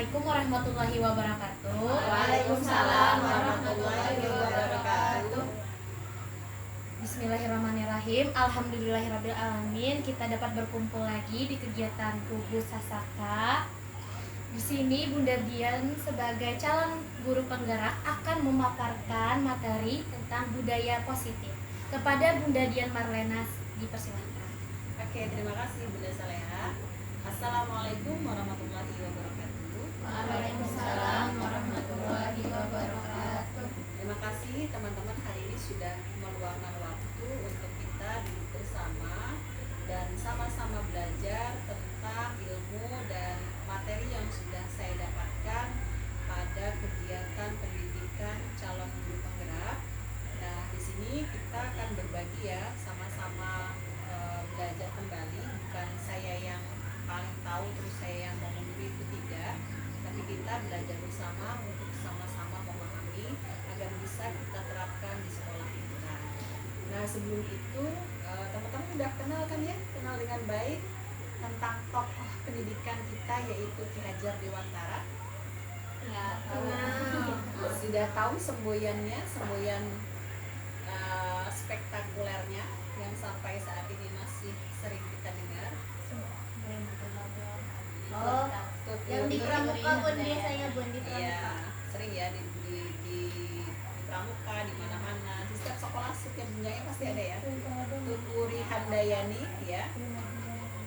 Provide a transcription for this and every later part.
Assalamualaikum warahmatullahi wabarakatuh. Waalaikumsalam warahmatullahi wabarakatuh. Bismillahirrahmanirrahim. Alhamdulillahirabbil alamin. Kita dapat berkumpul lagi di kegiatan Tugu Sasaka. Di sini Bunda Dian sebagai calon guru penggerak akan memaparkan materi tentang budaya positif. Kepada Bunda Dian Marlena dipersilakan. Oke, terima kasih Bunda Saleha. Assalamualaikum warahmatullahi wabarakatuh. Waalaikumsalam warahmatullahi wabarakatuh. Terima kasih teman-teman hari ini sudah meluangkan waktu untuk kita duduk bersama dan sama-sama belajar tentang ilmu dan materi yang sudah saya dapatkan pada kegiatan pendidikan calon guru penggerak. Nah, di sini kita akan berbagi ya, sama-sama belajar kembali. Bukan saya yang paling tahu terus saya yang mau memberi, itu tidak, tapi kita belajar bersama untuk sama-sama memahami agar bisa kita terapkan di sekolah kita. Nah, sebelum itu teman-teman udah kenal kan ya, kenal dengan baik tentang tokoh pendidikan kita yaitu Ki Hajar Dewantara. Ya, Sudah tahu semboyannya, semboyan spektakulernya yang sampai saat ini masih sering kita dengar. Oh, yang di Pramuka Bun, biasanya Bun, di Pramuka. Iya, sering ya di Pramuka, di mana-mana. Di setiap sekolah, setiap jenjangnya pasti ada ya. Tuturi Handayani ya.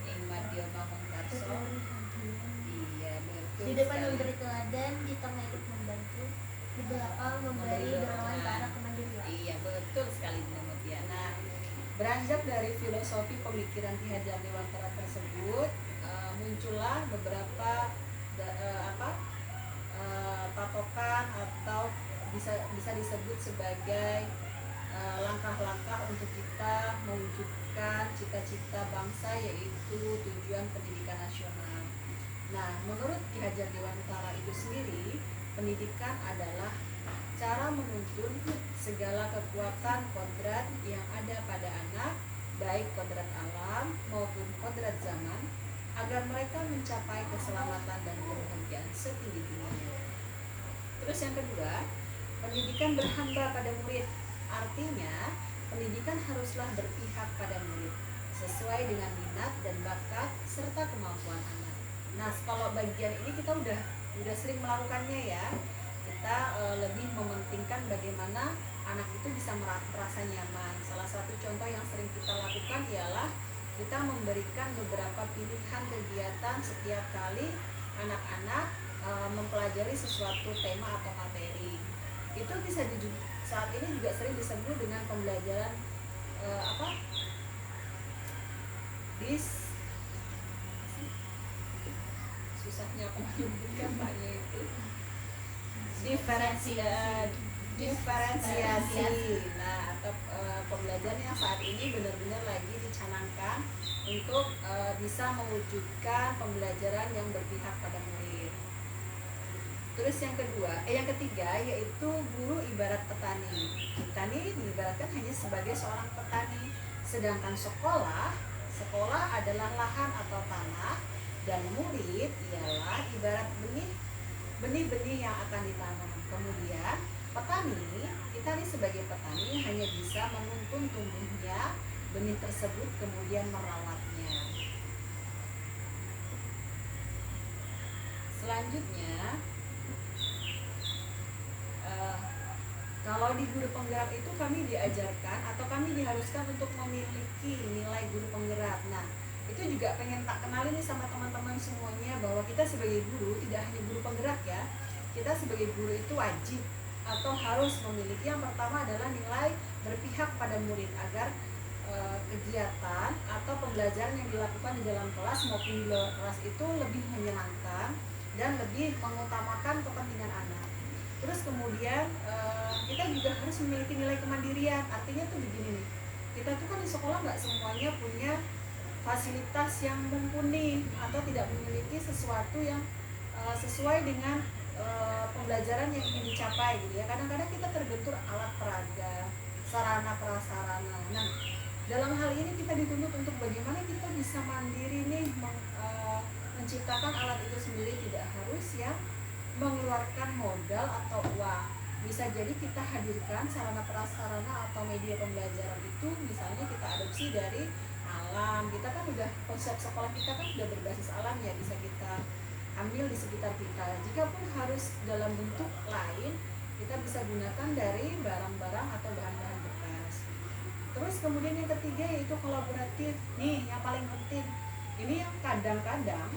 Ingmadio Mahmungkarso. Iya, betul. Di depan sekali. memberi teladan, di tengah ikut membantu, di belakang memberi dorongan ke arah kemandirian. Iya, betul sekali Bunda Mutia. Nah, beranjak dari filosofi pemikiran Ki Hajar Dewantara tersebut, muncullah beberapa patokan atau bisa disebut sebagai langkah-langkah untuk kita mewujudkan cita-cita bangsa, yaitu tujuan pendidikan nasional. Nah, menurut Ki Hajar Dewantara itu sendiri, pendidikan adalah cara menuntun segala kekuatan kodrat yang ada pada anak, baik kodrat alam maupun kodrat zaman, agar mereka mencapai keselamatan dan kebahagiaan setinggi-tingginya. Terus yang kedua, pendidikan berhamba pada murid. Artinya, pendidikan haruslah berpihak pada murid sesuai dengan minat dan bakat serta kemampuan anak. Nah, kalau bagian ini kita udah sering melakukannya ya. Kita lebih mementingkan bagaimana anak itu bisa merasa nyaman. Salah satu contoh yang sering kita lakukan ialah kita memberikan beberapa pilihan kegiatan setiap kali anak-anak mempelajari sesuatu tema atau materi. Itu bisa saat ini juga sering disebut dengan pembelajaran susahnya apa menyebutkan Paknya itu diferensiasi. Nah, atau pembelajaran yang saat ini benar-benar lagi dicanangkan untuk bisa mewujudkan pembelajaran yang berpihak pada murid. Terus yang ketiga yaitu guru ibarat petani. Petani diibaratkan hanya sebagai seorang petani, sedangkan sekolah adalah lahan atau tanah, dan murid ialah ibarat benih-benih yang akan ditanam. Kemudian kita nih sebagai petani hanya bisa menuntun tumbuhnya benih tersebut, kemudian merawatnya. Selanjutnya, kalau di guru penggerak itu kami diajarkan atau kami diharuskan untuk memiliki nilai guru penggerak. Nah, itu juga pengen tak kenalin nih sama teman-teman semuanya, bahwa kita sebagai guru tidak hanya guru penggerak ya. Kita sebagai guru itu wajib atau harus memiliki, yang pertama adalah nilai berpihak pada murid, agar kegiatan atau pembelajaran yang dilakukan di dalam kelas maupun di luar kelas itu lebih menyenangkan dan lebih mengutamakan kepentingan anak. Terus kemudian kita juga harus memiliki nilai kemandirian. Artinya tuh begini nih, kita tuh kan di sekolah nggak semuanya punya fasilitas yang mumpuni atau tidak memiliki sesuatu yang sesuai dengan pembelajaran yang ingin dicapai gitu ya. Kadang-kadang kita terbentur alat peraga, sarana prasarana. Nah, dalam hal ini kita dituntut untuk bagaimana kita bisa mandiri nih menciptakan alat itu sendiri tidak harus yang mengeluarkan modal atau uang. Bisa jadi kita hadirkan sarana prasarana atau media pembelajaran itu misalnya kita adopsi dari alam. Kita kan udah, konsep sekolah kita kan udah berbasis alam ya, bisa kita ambil di sekitar kita. Jikapun harus dalam bentuk lain, kita bisa gunakan dari barang-barang atau bahan-bahan bekas. Terus kemudian yang ketiga yaitu kolaboratif. Nih yang paling penting, ini yang kadang-kadang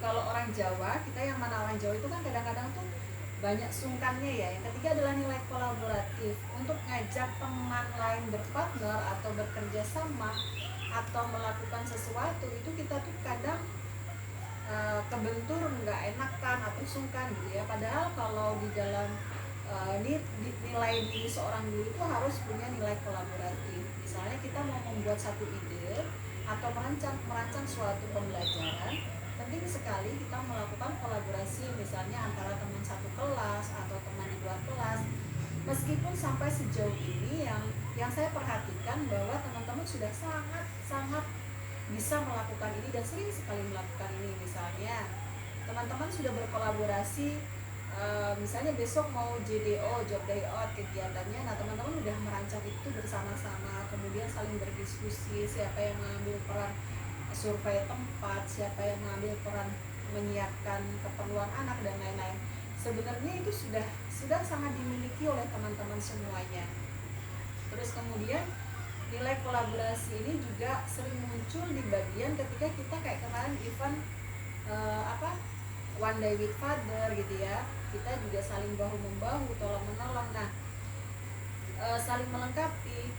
kalau orang Jawa, kita yang mana orang Jawa itu kan kadang-kadang tuh banyak sungkannya ya. Yang ketiga adalah nilai kolaboratif. Untuk ngajak teman lain berpartner atau bekerja sama atau melakukan sesuatu itu kita tuh kadang kebentur, nggak enakan atau sungkan gitu ya. Padahal kalau di dalam nilai diri seorang guru itu harus punya nilai kolaboratif. Misalnya kita mau membuat satu ide atau merancang suatu pembelajaran, penting sekali kita melakukan kolaborasi misalnya antara teman satu kelas atau teman di luar kelas. Meskipun sampai sejauh ini yang saya perhatikan bahwa teman-teman sudah sangat bisa melakukan ini dan sering sekali melakukan ini. Misalnya teman-teman sudah berkolaborasi, misalnya besok mau JDO, job day out kegiatannya, nah teman-teman udah merancang itu bersama-sama, kemudian saling berdiskusi siapa yang mengambil peran survei tempat, siapa yang mengambil peran menyiapkan keperluan anak dan lain-lain. Sebenarnya itu sudah sangat dimiliki oleh teman-teman semuanya. Terus kemudian nilai kolaborasi ini juga sering muncul di bagian ketika kita kayak kemarin event One Day with Father gitu ya, kita juga saling bahu membahu, tolong menolong. Nah, saling melengkapi.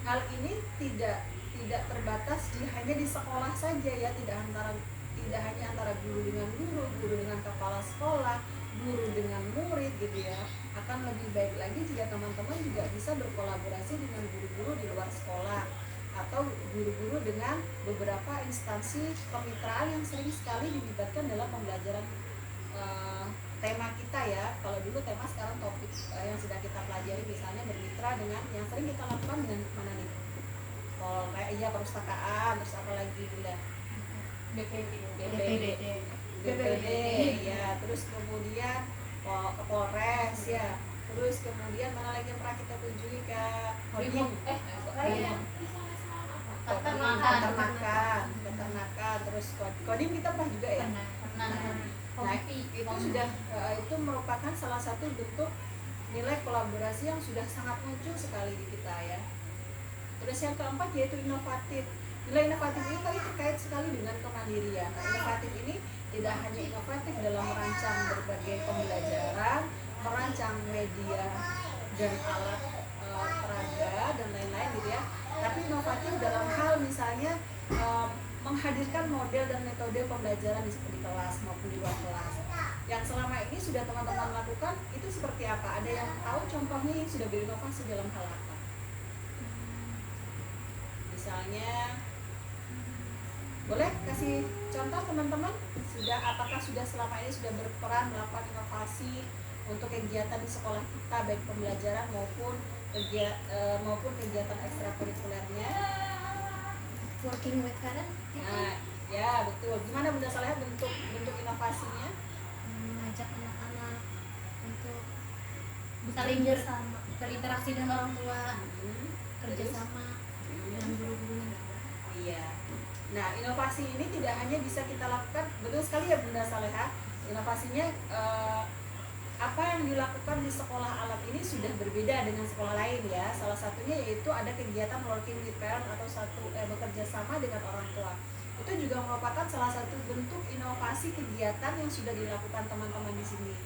Hal ini tidak terbatas hanya di sekolah saja ya, tidak hanya antara guru dengan guru dengan kepala sekolah, guru dengan murid gitu ya. Akan lebih baik lagi jika teman-teman juga bisa berkolaborasi dengan guru-guru di luar sekolah atau guru-guru dengan beberapa instansi kemitraan yang sering sekali dilibatkan dalam pembelajaran tema kita ya. Kalau dulu tema, sekarang topik yang sedang kita pelajari, misalnya bermitra dengan yang sering kita lakukan dengan mana nih? Kayak perpustakaan, terus apa lagi gila? BPD ya, terus kemudian Polres ya, terus kemudian mana lagi yang pernah kita kunjungi ke peternakan, terus Kodim kita pernah juga ya. Nah itu sudah itu merupakan salah satu bentuk nilai kolaborasi yang sudah sangat muncul sekali di kita ya. Terus yang keempat yaitu inovatif. Nilai inovatif ini tadi terkait sekali dengan kemandirian. Nah, inovatif ini tidak hanya inovatif dalam merancang berbagai pembelajaran, merancang media dan alat peraga dan lain-lain gitu ya. Tapi inovatif dalam hal misalnya menghadirkan model dan metode pembelajaran di kelas maupun di luar kelas. Yang selama ini sudah teman-teman lakukan itu seperti apa? Ada yang tahu contohnya yang sudah berinovasi dalam hal apa? Misalnya, boleh kasih contoh teman-teman? Apakah sudah selama ini sudah berperan melakukan inovasi untuk kegiatan di sekolah kita, baik pembelajaran maupun kegiatan ekstrakurikulernya? Working with parent. Nah, ya betul. Gimana Bunda Saleh bentuk inovasinya? Mengajak anak-anak untuk saling berinteraksi dengan orang tua, kerjasama dengan guru-gurunya. Iya. Nah, inovasi ini tidak hanya bisa kita lakukan, betul sekali ya Bunda Saleha. Inovasinya apa yang dilakukan di sekolah alam ini sudah berbeda dengan sekolah lain ya. Salah satunya yaitu ada kegiatan working with parent atau bekerja sama dengan orang tua. Itu juga merupakan salah satu bentuk inovasi kegiatan yang sudah dilakukan teman-teman di sini.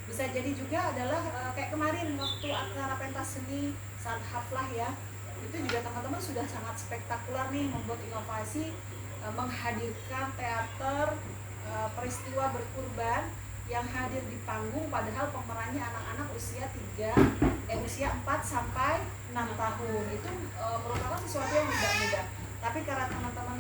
Bisa jadi juga adalah kayak kemarin waktu acara pentas seni saat haflah ya. Itu juga teman-teman sudah sangat spektakuler nih membuat inovasi, menghadirkan teater peristiwa berkurban yang hadir di panggung, padahal pemerannya anak-anak usia 4 sampai 6 tahun. Itu merupakan sesuatu yang tidak mudah. Tapi karena teman-teman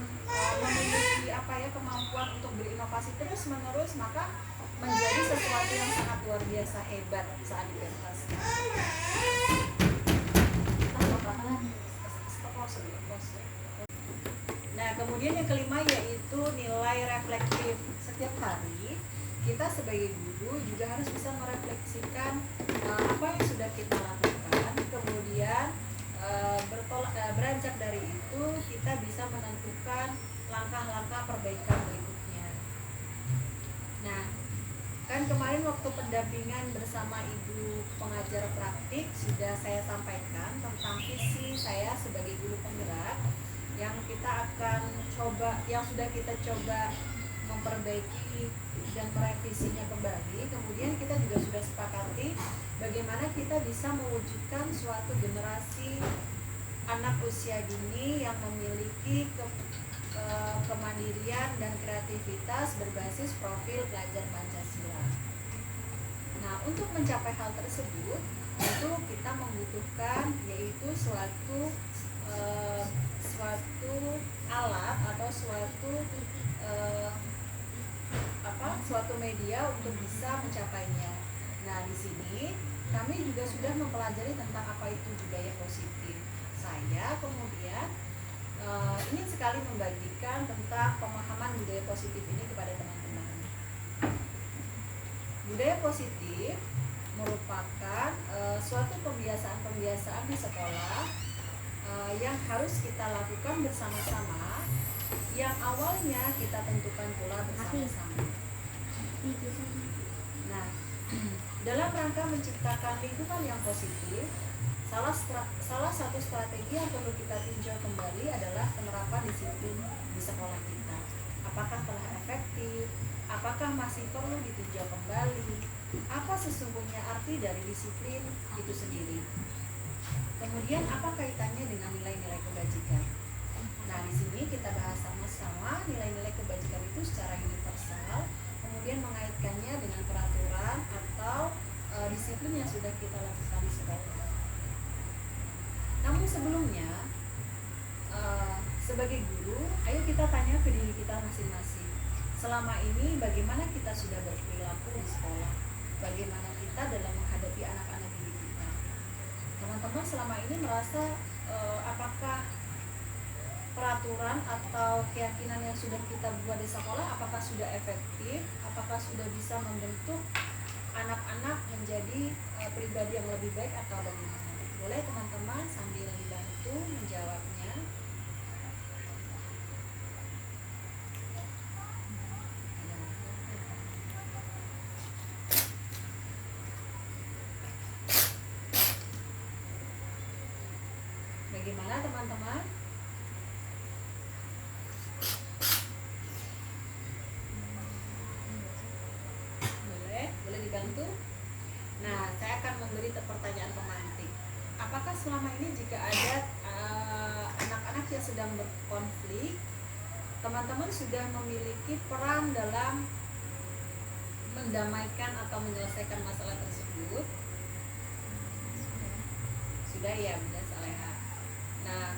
memiliki kemampuan untuk berinovasi terus-menerus, maka menjadi sesuatu yang sangat luar biasa hebat saat dipentaskan. Nah, kemudian yang kelima yaitu nilai reflektif. Setiap hari kita sebagai guru juga harus bisa merefleksikan apa yang sudah kita lakukan. Kemudian beranjak dari itu kita bisa menentukan langkah-langkah perbaikan berikutnya. Nah, kan kemarin waktu pendampingan bersama ibu pengajar praktik sudah saya sampaikan tentang visi saya sebagai guru penggerak yang kita akan coba, yang sudah kita coba memperbaiki dan merevisinya kembali. Kemudian kita juga sudah sepakati bagaimana kita bisa mewujudkan suatu generasi anak usia dini yang memiliki kemandirian dan kreativitas berbasis profil pelajar Pancasila. Nah, untuk mencapai hal tersebut, tentu kita membutuhkan yaitu suatu alat atau suatu media untuk bisa mencapainya. Nah, di sini kami juga sudah mempelajari tentang apa itu budaya positif. Saya kemudian ingin sekali membagikan tentang pemahaman budaya positif ini kepada teman-teman. Budaya positif merupakan suatu pembiasaan di sekolah yang harus kita lakukan bersama-sama, yang awalnya kita tentukan pula bersama-sama. Nah, dalam rangka menciptakan lingkungan yang positif, salah satu strategi yang perlu kita tinjau kembali adalah penerapan disiplin di sekolah kita. Apakah telah efektif? Apakah masih perlu ditinjau kembali? Apa sesungguhnya arti dari disiplin itu sendiri? Kemudian apa kaitannya dengan nilai-nilai kebajikan? Nah, di sini kita bahas sama-sama nilai-nilai kebajikan itu secara universal, kemudian mengaitkannya dengan peraturan atau disiplin yang sudah kita lakukan di sekolah. Namun sebelumnya, sebagai guru, ayo kita tanya ke diri kita masing-masing. Selama ini bagaimana kita sudah berperilaku di sekolah? Bagaimana kita dalam menghadapi anak-anak didik kita? Teman-teman selama ini merasa apakah peraturan atau keyakinan yang sudah kita buat di sekolah apakah sudah efektif? Apakah sudah bisa membentuk anak-anak menjadi pribadi yang lebih baik atau bagaimana? Boleh teman-teman sambil dibantu menjawabnya. Bagaimana teman-teman? Boleh dibantu? Nah, saya akan memberi pertanyaan pemantik. Apakah selama ini jika ada anak-anak yang sedang berkonflik, teman-teman sudah memiliki peran dalam mendamaikan atau menyelesaikan masalah tersebut? Sudah ya, Bunda Saleha. Nah,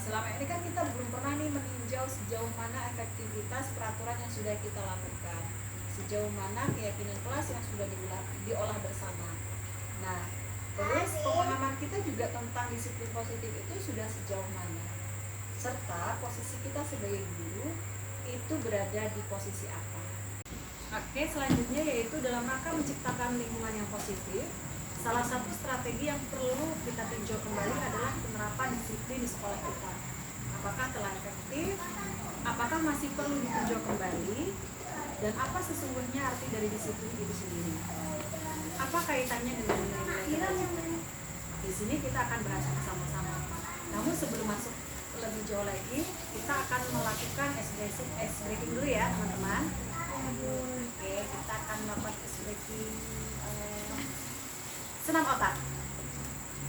selama ini kan kita belum pernah nih meninjau sejauh mana efektivitas peraturan yang sudah kita lakukan, sejauh mana keyakinan kelas yang sudah diolah bersama. Nah, terus pemahaman kita juga tentang disiplin positif itu sudah sejauh mana, serta posisi kita sebagai guru itu berada di posisi apa. Oke, selanjutnya yaitu dalam rangka menciptakan lingkungan yang positif, salah satu strategi yang perlu kita tinjau kembali adalah penerapan disiplin di sekolah kita. Apakah telah efektif? Apakah masih perlu ditinjau kembali? Dan apa sesungguhnya arti dari disiplin itu sendiri? Apa kaitannya dengan nilai-nilai? Di sini kita akan bahas bersama-sama. Namun sebelum masuk lebih jauh lagi, kita akan melakukan ice breaking dulu ya teman-teman. Oke, kita akan melakukan ice breaking senam otak.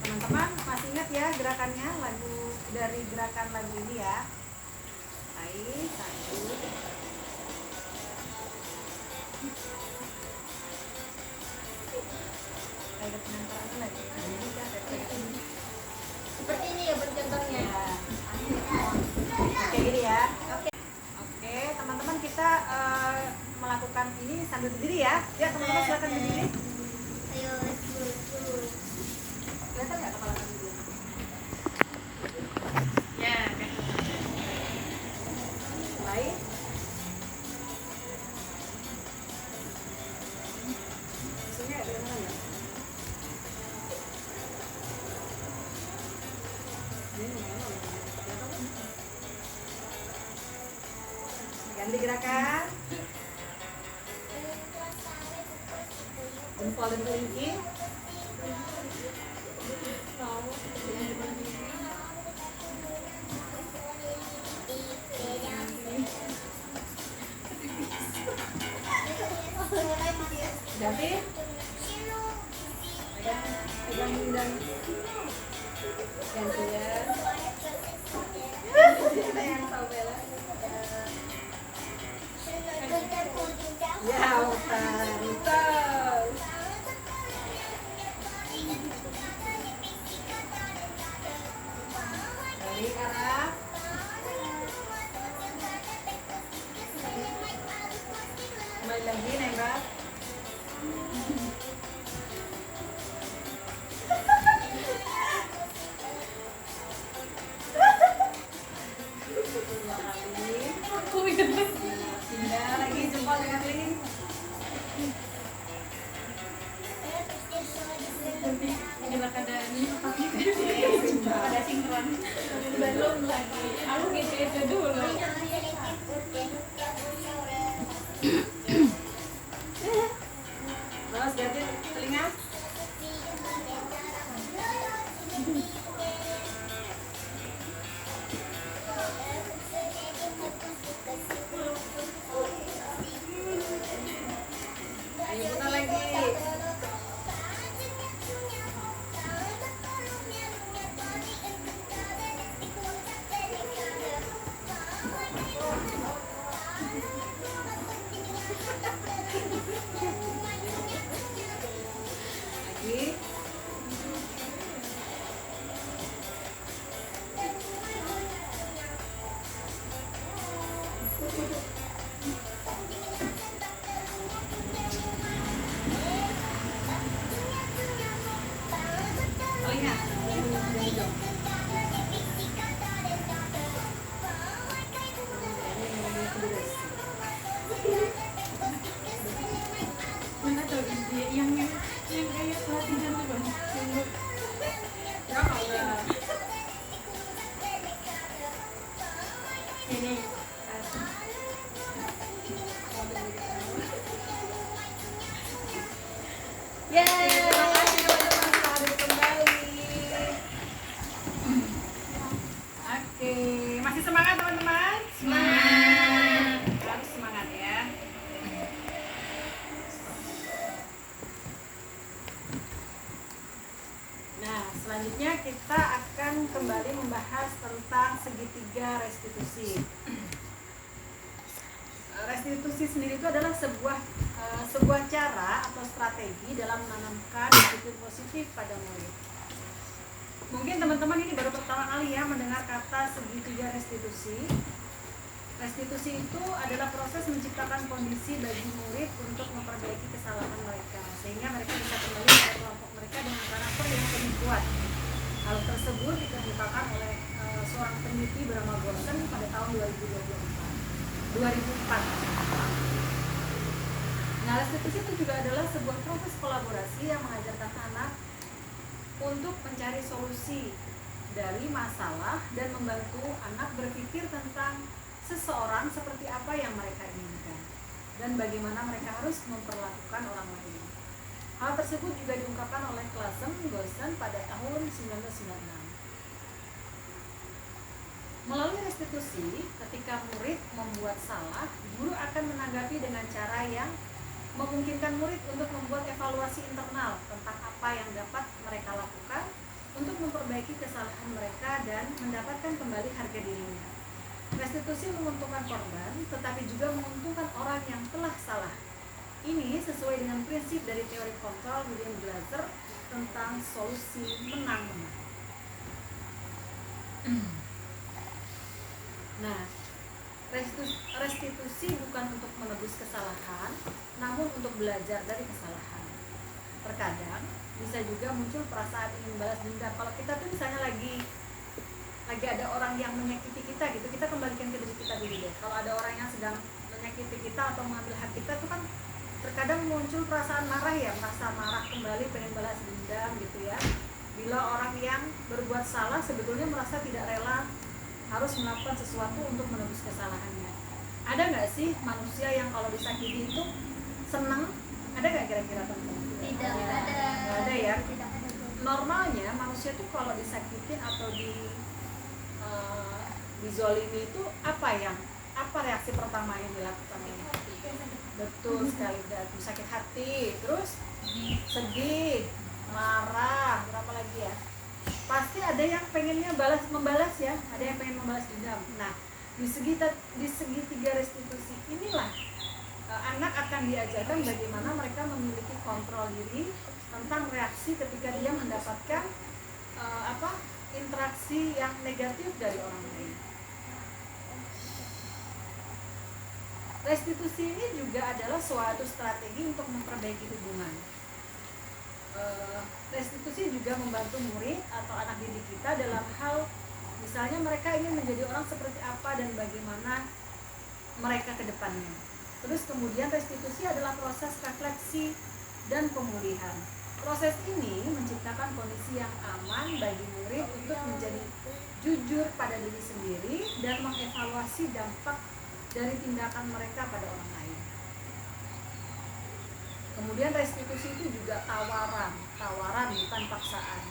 Teman-teman masih ingat ya gerakannya, dari gerakan lagu ini ya. Baik, 1. Ada penangkarannya lagi. Seperti ini ya bercontohnya. Oke, gini ya. Oke, teman-teman kita melakukan ini sambil berdiri ya. Ya, teman-teman silakan berdiri. Ayo, let's go. Kelihatan nggak kepala kami dulu? Ya, kan. Ganti gerakan. Jempol dan kelingking. David, pegang dan gantian. Kita yang tahu Bella. Ya, betul. Balik arah. Kembali lagi nembak. Pindah lagi jempol dengan link. Gila ada ini ada sinkron belum lagi aku gitu dulu. Terus ganti telinga. Ayo putar lagi. Lagi. Telinga. Mana tuh yang kayak pelatihan tuh bang Ya Allah. ini Yeay, terima kasih teman-teman telah hadir kembali. Oke, masih semangat teman-teman? Semangat. Harus semangat ya. Nah, selanjutnya kita akan kembali membahas tentang segitiga restitusi. Restitusi sendiri itu adalah sebuah cara atau strategi dalam menanamkan disiplin positif pada murid. Mungkin teman-teman ini baru pertama kali ya mendengar kata segitiga restitusi. Restitusi itu adalah proses menciptakan kondisi bagi murid untuk memperbaiki kesalahan mereka, sehingga mereka bisa kembali pada kelompok mereka dengan karakter yang lebih kuat. Hal tersebut dikemukakan oleh seorang peneliti bernama Gorsen pada tahun 2004. Nah, restitusi itu juga adalah sebuah proses kolaborasi yang mengajarkan anak untuk mencari solusi dari masalah dan membantu anak berpikir tentang seseorang seperti apa yang mereka inginkan dan bagaimana mereka harus memperlakukan orang lain. Hal tersebut juga diungkapkan oleh Clason Gorsen pada tahun 1996. Melalui restitusi, ketika murid membuat salah, guru akan menanggapi dengan cara yang memungkinkan murid untuk membuat evaluasi internal tentang apa yang dapat mereka lakukan untuk memperbaiki kesalahan mereka dan mendapatkan kembali harga dirinya. Restitusi menguntungkan korban, tetapi juga menguntungkan orang yang telah salah. Ini sesuai dengan prinsip dari teori kontrol William Glasser tentang solusi menang-menang. Nah, restitusi bukan untuk menebus kesalahan, namun untuk belajar dari kesalahan. Terkadang bisa juga muncul perasaan ingin balas dendam. Kalau kita tuh misalnya lagi ada orang yang menyakiti kita gitu, kita kembalikan ke diri kita dulu deh. Kalau ada orang yang sedang menyakiti kita atau mengambil hak kita, itu kan terkadang muncul perasaan marah ya, merasa marah kembali, pengen balas dendam gitu ya. Bila orang yang berbuat salah sebetulnya merasa tidak rela harus melakukan sesuatu untuk menebus kesalahannya. Ada nggak sih manusia yang kalau disakiti itu senang? Ada nggak kira-kira teman-teman? Tidak Nggak ada. ada ya. Tidak ada. Normalnya manusia tuh kalau disakitin atau dizolimi itu apa reaksi pertama yang dilakukan? Betul sekali, sakit hati, terus sedih, marah, berapa lagi ya? Pasti ada yang pengennya membalas ya, ada yang pengen membalas dendam. Nah, di segitiga restitusi inilah anak akan diajarkan bagaimana mereka memiliki kontrol diri tentang reaksi ketika dia mendapatkan interaksi yang negatif dari orang lain. Restitusi ini juga adalah suatu strategi untuk memperbaiki hubungan. Restitusi juga membantu murid atau anak didik kita dalam hal misalnya mereka ingin menjadi orang seperti apa dan bagaimana mereka ke depannya. Terus kemudian restitusi adalah proses refleksi dan pemulihan. Proses ini menciptakan kondisi yang aman bagi murid untuk menjadi jujur pada diri sendiri dan mengevaluasi dampak dari tindakan mereka pada orang lain. Kemudian restitusi itu juga tawaran bukan paksaan.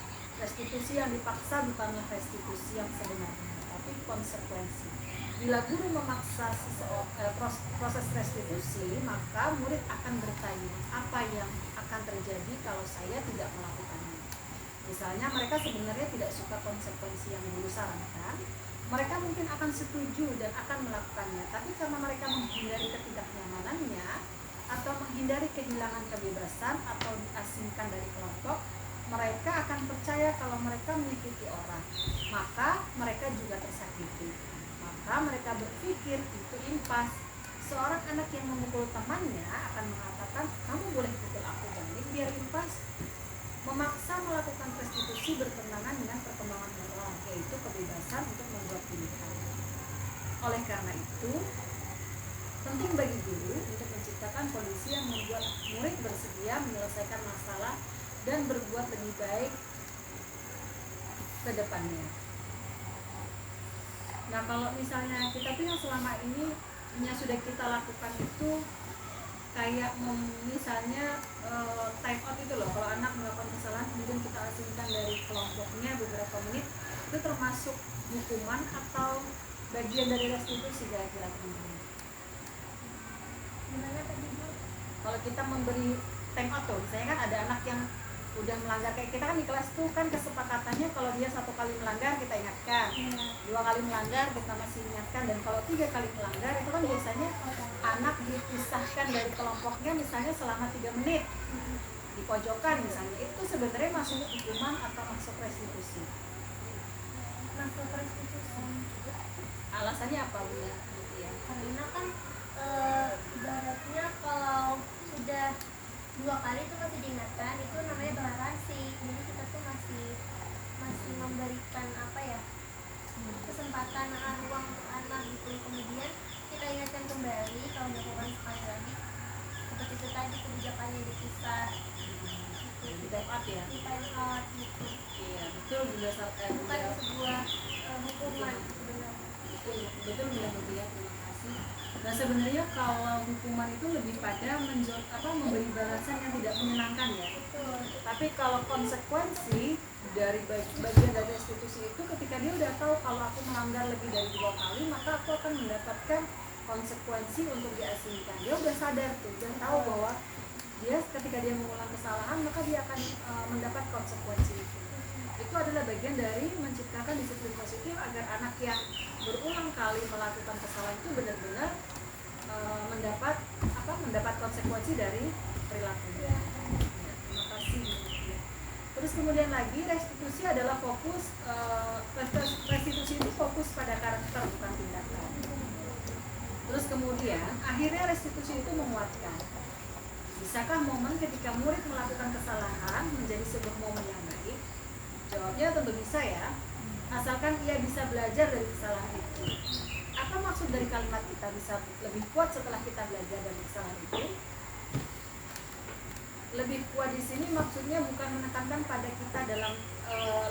Restitusi yang dipaksa bukanlah restitusi yang sebenarnya, tapi konsekuensi. Bila guru memaksa proses restitusi, maka murid akan bertanya, apa yang akan terjadi kalau saya tidak melakukannya? Misalnya mereka sebenarnya tidak suka konsekuensi yang guru sarankan, mereka mungkin akan setuju dan akan melakukannya, tapi karena mereka menghindari ketidaknyamanannya atau menghindari kehilangan kebebasan atau diasingkan dari kelompok, mereka akan percaya kalau mereka menyakiti orang, maka mereka juga tersakiti. Maka mereka berpikir itu impas. Seorang anak yang memukul temannya akan mengatakan, kamu boleh pukul aku balik biar impas. Memaksa melakukan restitusi bertentangan dengan perkembangan moral, yaitu kebebasan untuk membuat pilihan. Oleh karena itu, penting bagi guru untuk menciptakan kondisi yang membuat murid bersedia menyelesaikan masalah dan berbuat lebih baik ke depannya. Nah, kalau misalnya kita tuh yang selama ini yang sudah kita lakukan itu kayak misalnya time out itu loh, kalau anak melakukan kesalahan kemudian kita asingkan dari kelompoknya beberapa menit, itu termasuk hukuman atau bagian dari restitusi kira-kira teman-teman? Gimana tadi Bu? Kalau kita memberi time out tuh, misalnya kan ada anak yang udah melanggar, kayak kita kan di kelas tuh kan kesepakatannya kalau dia 1 kali melanggar kita ingatkan, 2 kali melanggar kita masih ingatkan, dan kalau 3 kali melanggar itu kan biasanya anak dipisahkan dari kelompoknya misalnya selama 3 menit di pojokan misalnya. Itu sebenarnya masuk hukuman atau masuk restitusi? Masuk restitusi. Alasannya apa Bu ya? Karena kan ibaratnya kalau sudah 2 kali itu masih diingatkan, itu namanya toleransi. Jadi kita tuh masih memberikan kesempatan ruang untuk anak gitu. Kemudian kita ingatkan kembali kalau melakukan sekali lagi seperti itu tadi, kebijakannya dipisah gitu. Di time out ya? Di time out gitu. Iya, betul berdasarkan Bukan sebuah hukuman sebenarnya. betul bilang ya, terima kasih. Nah sebenarnya kalau hukuman itu lebih pada memberi balasan yang tidak menyenangkan ya. Betul. Tapi kalau konsekuensi dari bagian dari restitusi itu ketika dia udah tahu kalau aku melanggar lebih dari 2 kali, maka aku akan mendapatkan konsekuensi untuk diasingkan. Dia udah sadar tuh, dan tahu bahwa dia ketika dia mengulang kesalahan maka dia akan mendapat konsekuensi itu. Itu adalah bagian dari menciptakan disiplin positif agar anak yang berulang kali melakukan kesalahan itu benar-benar mendapat konsekuensi dari perilakunya. Terima kasih. Terus kemudian lagi restitusi adalah fokus restitusi itu fokus pada karakter bukan tindakan. Terus kemudian akhirnya restitusi itu menguatkan. Bisakah momen ketika murid melakukan kesalahan menjadi sebuah momen yang baik? Jawabnya tentu bisa ya, asalkan ia bisa belajar dari kesalahan itu. Apa maksud dari kalimat kita bisa lebih kuat setelah kita belajar dari kesalahan itu? Lebih kuat di sini maksudnya bukan menekankan pada kita dalam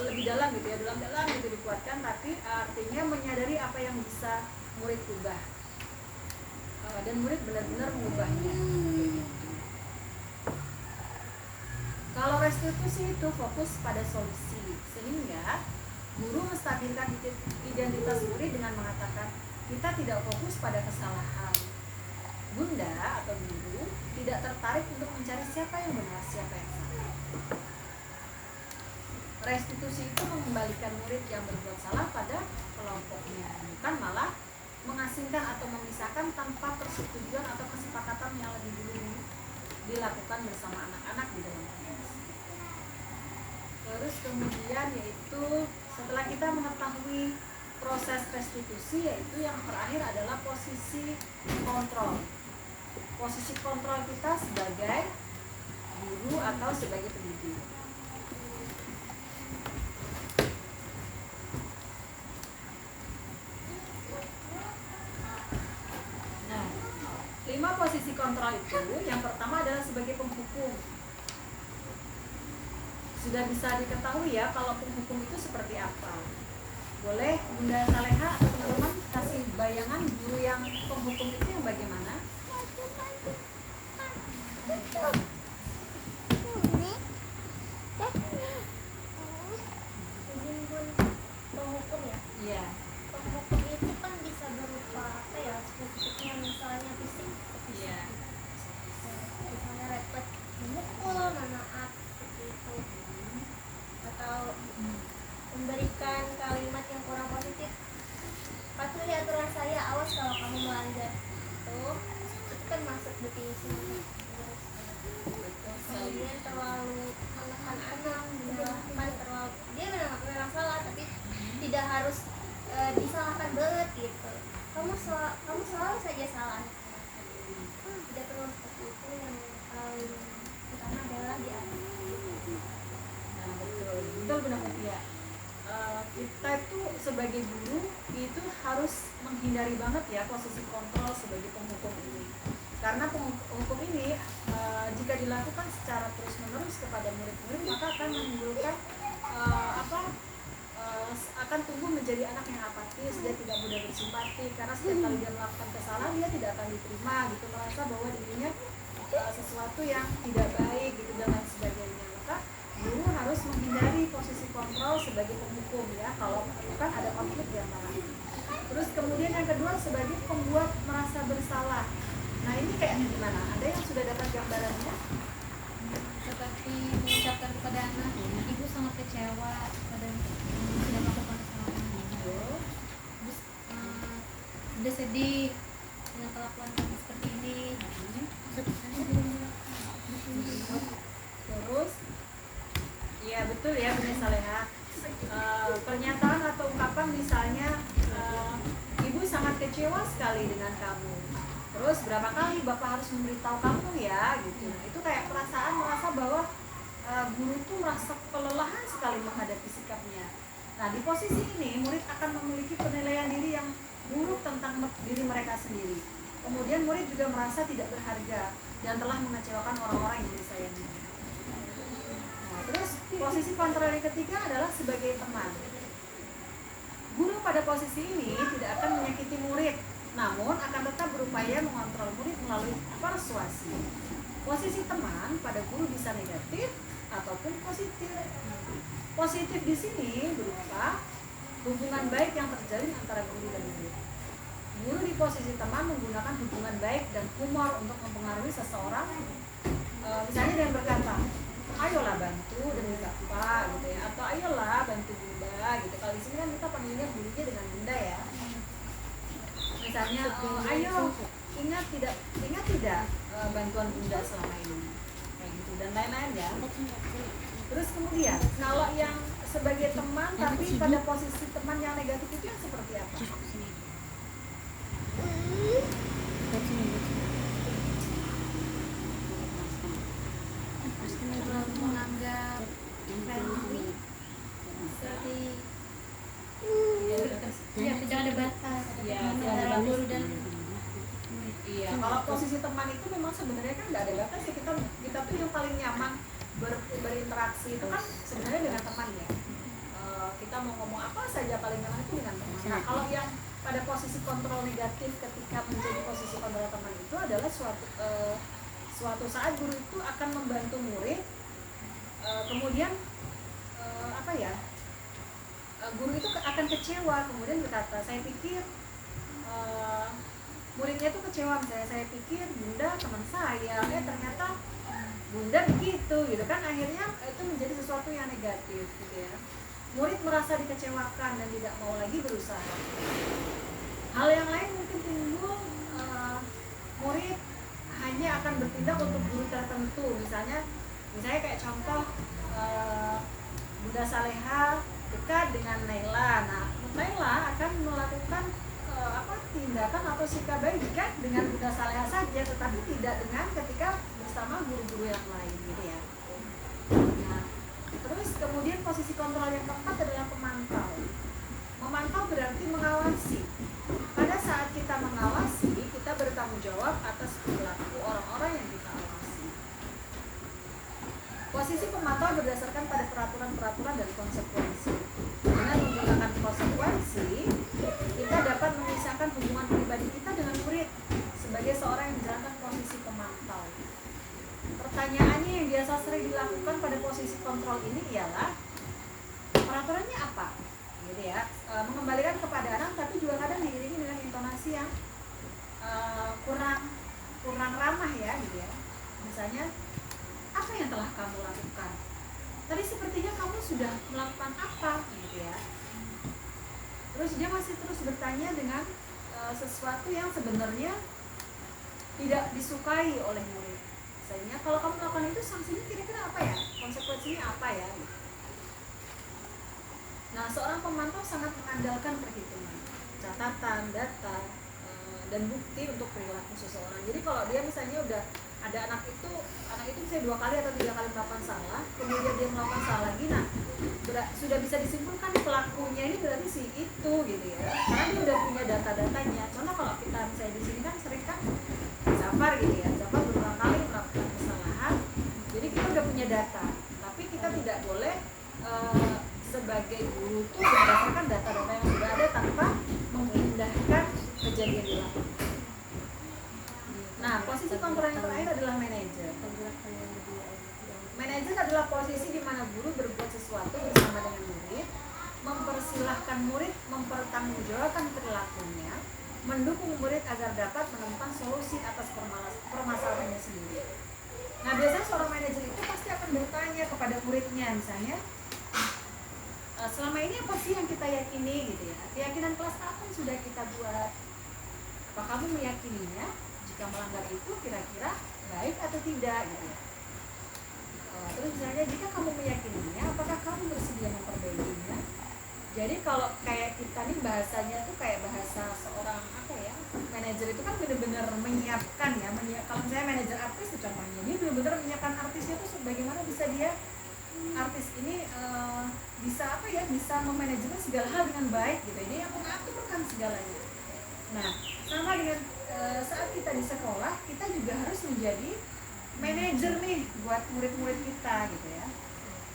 lebih dalam gitu ya, dalam gitu dikuatkan, tapi artinya menyadari apa yang bisa murid ubah, dan murid benar-benar mengubahnya. Kalau restitusi itu fokus pada solusi, sehingga guru menstabilkan identitas murid dengan mengatakan kita tidak fokus pada kesalahan. Bunda atau guru tidak tertarik untuk mencari siapa yang benar, siapa yang salah. Restitusi itu mengembalikan murid yang berbuat salah pada kelompoknya, bukan malah mengasingkan atau memisahkan tanpa persetujuan atau kesepakatan yang lebih dulu dilakukan bersama anak-anak di dalam kelas. Terus kemudian yaitu setelah kita mengetahui proses restitusi, yaitu yang terakhir adalah posisi kontrol. Posisi kontrol kita sebagai guru atau sebagai pendidik. Nah, 5 posisi kontrol itu, yang pertama adalah sebagai penghukum. Sudah bisa diketahui ya kalau penghukum itu seperti apa. Boleh Bunda Saleha atau teman-teman kasih bayangan guru yang penghukum itu yang bagaimana? Izin Bun, penghukum ya. Iya. Penghukum itu kan bisa berupa apa ya, spesifiknya misalnya fisik. Iya. Misalnya repot memukul, menaat seperti itu, atau memberikan kalimat yang kurang positif. Patuhi aturan saya, awas kalau kamu melanggar. Itu kan masuk definisi. Kemudian terlalu menekan anak, menyalahkan, terlalu dia memang salah, tapi tidak harus disalahkan banget gitu. Kamu selalu saja salah. Tidak perlu seperti itu. Yang paling utama adalah diatur. Nah, betul benar ya. Kita itu sebagai guru itu harus menghindari banget ya posisi kontrol sebagai penghukum ini, karena penghukum ini jika dilakukan secara terus-menerus kepada murid-murid maka akan menimbulkan akan tumbuh menjadi anak yang apatis, dia tidak mudah bersimpati karena setiap kali dia melakukan kesalahan dia tidak akan diterima gitu, merasa bahwa dirinya sesuatu yang tidak baik gitu dan lain sebagainya. Maka guru harus menghindari posisi kontrol sebagai penghukum ya, kalau bukan ada konflik di antara. Terus kemudian yang kedua sebagai pembuat merasa bersalah. Nah ini kayak gimana? Ada yang sudah dapat gambarannya? Seperti mengucapkan kepada anak, ibu sangat kecewa pada sudah melakukan kesalahan. Terus sudah sedih dengan kelakuan kami seperti ini. Terus iya betul ya Bunda Saleha, pernyataan atau ungkapan misalnya ibu sangat kecewa sekali dengan kamu, terus berapa kali bapak harus memberitahu kamu ya gitu. Nah, itu kayak perasaan merasa bahwa guru tuh merasa kelelahan sekali menghadapi sikapnya. Nah di posisi ini murid akan memiliki penilaian diri yang buruk tentang diri mereka sendiri. Kemudian murid juga merasa tidak berharga dan telah mengecewakan orang-orang yang disayangi. Nah, terus posisi kontrol yang ketiga adalah sebagai teman. Guru pada posisi ini tidak akan menyakiti murid, namun akan tetap berupaya mengontrol murid melalui persuasi. Posisi teman pada guru bisa negatif ataupun positif. Positif di sini berupa hubungan baik yang terjalin antara guru dan murid. Guru di posisi teman menggunakan hubungan baik dan humor untuk mempengaruhi seseorang. Misalnya dengan berkata, ayolah bantu demi bapak gitu ya, atau ayolah bantu bunda gitu. Kalau di sini kan kita panggilnya gurunya dengan bunda ya. Misalnya, ayo ingat tidak bantuan bunda selama ini, kayak gitu dan lain-lain ya. Terus kemudian kalau yang sebagai teman tapi pada posisi teman yang negatif itu yang seperti apa? Terlalu menganggap friendly seperti ya tidak ada batas antara guru dan murid. Iya, kalau posisi teman itu memang sebenarnya kan nggak ada batas ya, kita tuh yang paling nyaman berinteraksi itu kan sebenarnya dengan teman ya. kita mau ngomong apa saja paling enak itu dengan teman. Nah, kalau yang pada posisi kontrol negatif ketika menjadi posisi kontrol teman itu adalah suatu saat guru itu akan membantu murid, kemudian guru itu akan kecewa, kemudian berkata, saya pikir muridnya itu kecewa, saya pikir Bunda teman saya, ternyata Bunda begitu gitu kan, akhirnya itu menjadi sesuatu yang negatif gitu ya. Murid merasa dikecewakan dan tidak mau lagi berusaha. Hal yang lain mungkin timbul, murid hanya akan bertindak untuk guru tertentu, misalnya kayak contoh, Bunda Saleha dekat dengan Naila. Nah, Naila akan melakukan tindakan atau sikap baik jika dengan Bunda Saleha saja, tetapi tidak dengan ketika bersama guru-guru yang lain gitu ya. Nah, terus kemudian posisi kontrol yang keempat adalah pemantau. Memantau berarti mengawasi. Pada saat kita mengawasi, kita bertanggung jawab atas perilaku orang-orang yang kita awasi. Posisi pemantau berdasarkan pada peraturan-peraturan dan konsekuensi. Dengan menggunakan konsekuensi, kita dapat memisahkan hubungan pribadi kita dengan murid sebagai seorang yang menjalankan posisi pemantau. Pertanyaannya yang biasa sering dilakukan pada posisi kontrol ini ialah, peraturannya apa? Gitu ya, mengembalikan kepada anak, tapi juga kadang diiringi dengan intonasi yang kurang ramah ya, gitu ya. Misalnya, apa yang telah kamu lakukan? Tadi sepertinya kamu sudah melakukan apa, gitu ya. Terus dia masih terus bertanya dengan sesuatu yang sebenarnya tidak disukai oleh murid. Misalnya, kalau kamu melakukan itu, sanksinya kira-kira apa ya? Konsekuensinya apa ya? Gitu. Nah, seorang pemantau sangat mengandalkan perhitungan, catatan, data, dan bukti untuk perilaku seseorang. Jadi kalau dia misalnya udah ada anak itu misalnya 2 kali atau 3 kali melakukan salah, kemudian dia melakukan salah lagi, nah sudah bisa disimpulkan pelakunya ini berarti si itu gitu ya, karena dia udah punya data-datanya. Contoh kalau kita misalnya di sini kan sering kan Zafar gitu ya, Zafar berulang kali melakukan kesalahan, jadi kita udah punya data, tapi kita tidak boleh sebagai guru tuh berdasarkan data-data yang sudah ada tanpa mengindahkan kejadian di lapangan. Nah, posisi kontrol yang terakhir adalah manajer. Manajer adalah posisi di mana guru berbuat sesuatu bersama dengan murid, mempersilahkan murid mempertanggungjawabkan perilakunya, mendukung murid agar dapat menemukan solusi atas permasalahannya sendiri. Nah, biasanya seorang manajer itu pasti akan bertanya kepada muridnya, misalnya, selama ini apa sih yang kita yakini gitu ya? Keyakinan kelas apa yang sudah kita buat? Apa kamu meyakininya? Jika melanggar itu kira-kira baik atau tidak gitu ya? Terus misalnya jika kamu meyakininya, apakah kamu bersedia memperbaikinya? Jadi kalau kayak kita nih bahasanya tuh kayak bahasa seorang manajer itu kan benar-benar menyiapkan ya, kalau misalnya manajer artis itu contohnya, dia benar-benar menyiapkan artisnya tuh sebagaimana bisa dia artis ini bisa memanajemen segala hal dengan baik gitu. Ini yang mengaturkan segalanya. Nah, sama dengan saat kita di sekolah, kita juga harus menjadi manajer nih buat murid-murid kita gitu ya.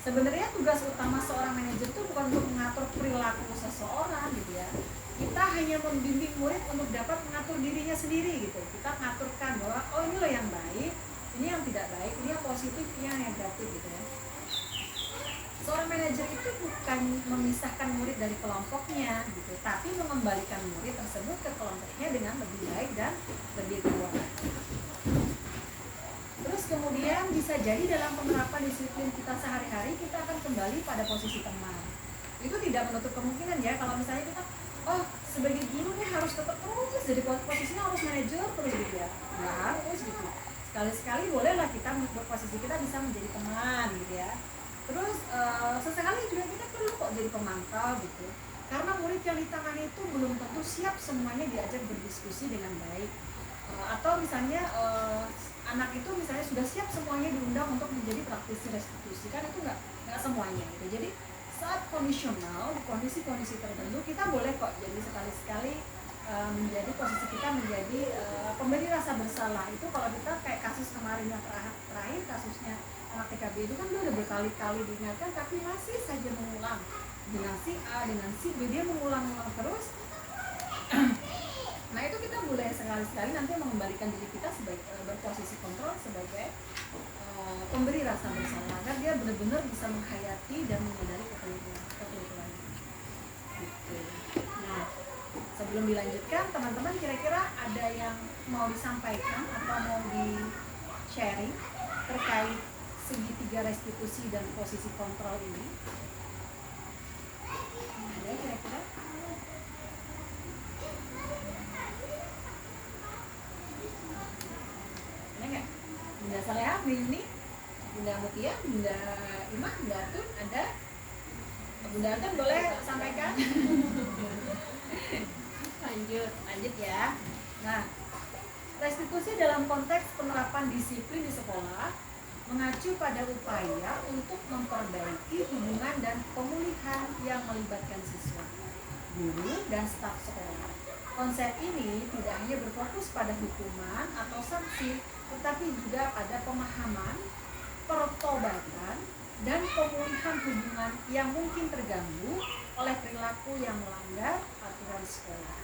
Sebenarnya tugas utama seorang manajer itu bukan untuk mengatur perilaku seseorang gitu ya. Kita hanya membimbing murid untuk dapat mengatur dirinya sendiri gitu. Kita mengaturkan bahwa ini loh yang baik, ini yang tidak baik, ini yang positif, ini yang negatif gitu ya. Seorang manajer itu bukan memisahkan murid dari kelompoknya gitu, tapi mengembalikan murid tersebut ke kelompoknya dengan lebih baik dan lebih kuat. Terus kemudian bisa jadi dalam penerapan disiplin kita sehari-hari, kita akan kembali pada posisi teman. Itu tidak menutup kemungkinan ya, kalau misalnya kita sebagai guru nih harus tetap terus jadi posisinya harus manajer terus gitu ya. Nggak harus gitu. Sekali-sekali bolehlah kita membuat posisi kita bisa menjadi teman gitu ya. Terus sesekali juga kita perlu kok jadi pemantau gitu, karena murid yang ditangani itu belum tentu siap semuanya diajak berdiskusi dengan baik, atau misalnya anak itu misalnya sudah siap semuanya diundang untuk menjadi praktisi restitusi, kan itu nggak semuanya gitu. Jadi saat kondisional, kondisi-kondisi tertentu kita boleh kok jadi sekali-sekali menjadi posisi kita menjadi pemberi rasa bersalah. Itu kalau kita kayak kasus kemarin yang terakhir kasusnya anak TKB itu kan dia udah berkali-kali diingatkan tapi masih saja mengulang. dengan si A, dengan si B, dia mengulang-ulang terus. Nah itu kita boleh sekali-sekali nanti mengembalikan diri kita sebagai berposisi kontrol sebagai pemberi rasa bersalah, agar dia benar-benar bisa menghayati dan menyadari kekeliruan. Gitu. Nah, sebelum dilanjutkan, teman-teman kira-kira ada yang mau disampaikan atau mau di-sharing terkait segitiga restitusi dan posisi kontrol ini? Ada kira-kira? Ada nggak? Bunda Saleha, ini Bunda Mutia, Bunda Imah, Bunda Atun, ada? Bunda Atun boleh sampaikan? Lanjut ya. Nah, restitusi dalam konteks penerapan disiplin di sekolah mengacu pada upaya untuk memperbaiki hubungan dan pemulihan yang melibatkan siswa, guru, dan staf sekolah. Konsep ini tidak hanya berfokus pada hukuman atau sanksi, tetapi juga pada pemahaman, pertobatan, dan pemulihan hubungan yang mungkin terganggu oleh perilaku yang melanggar aturan sekolah.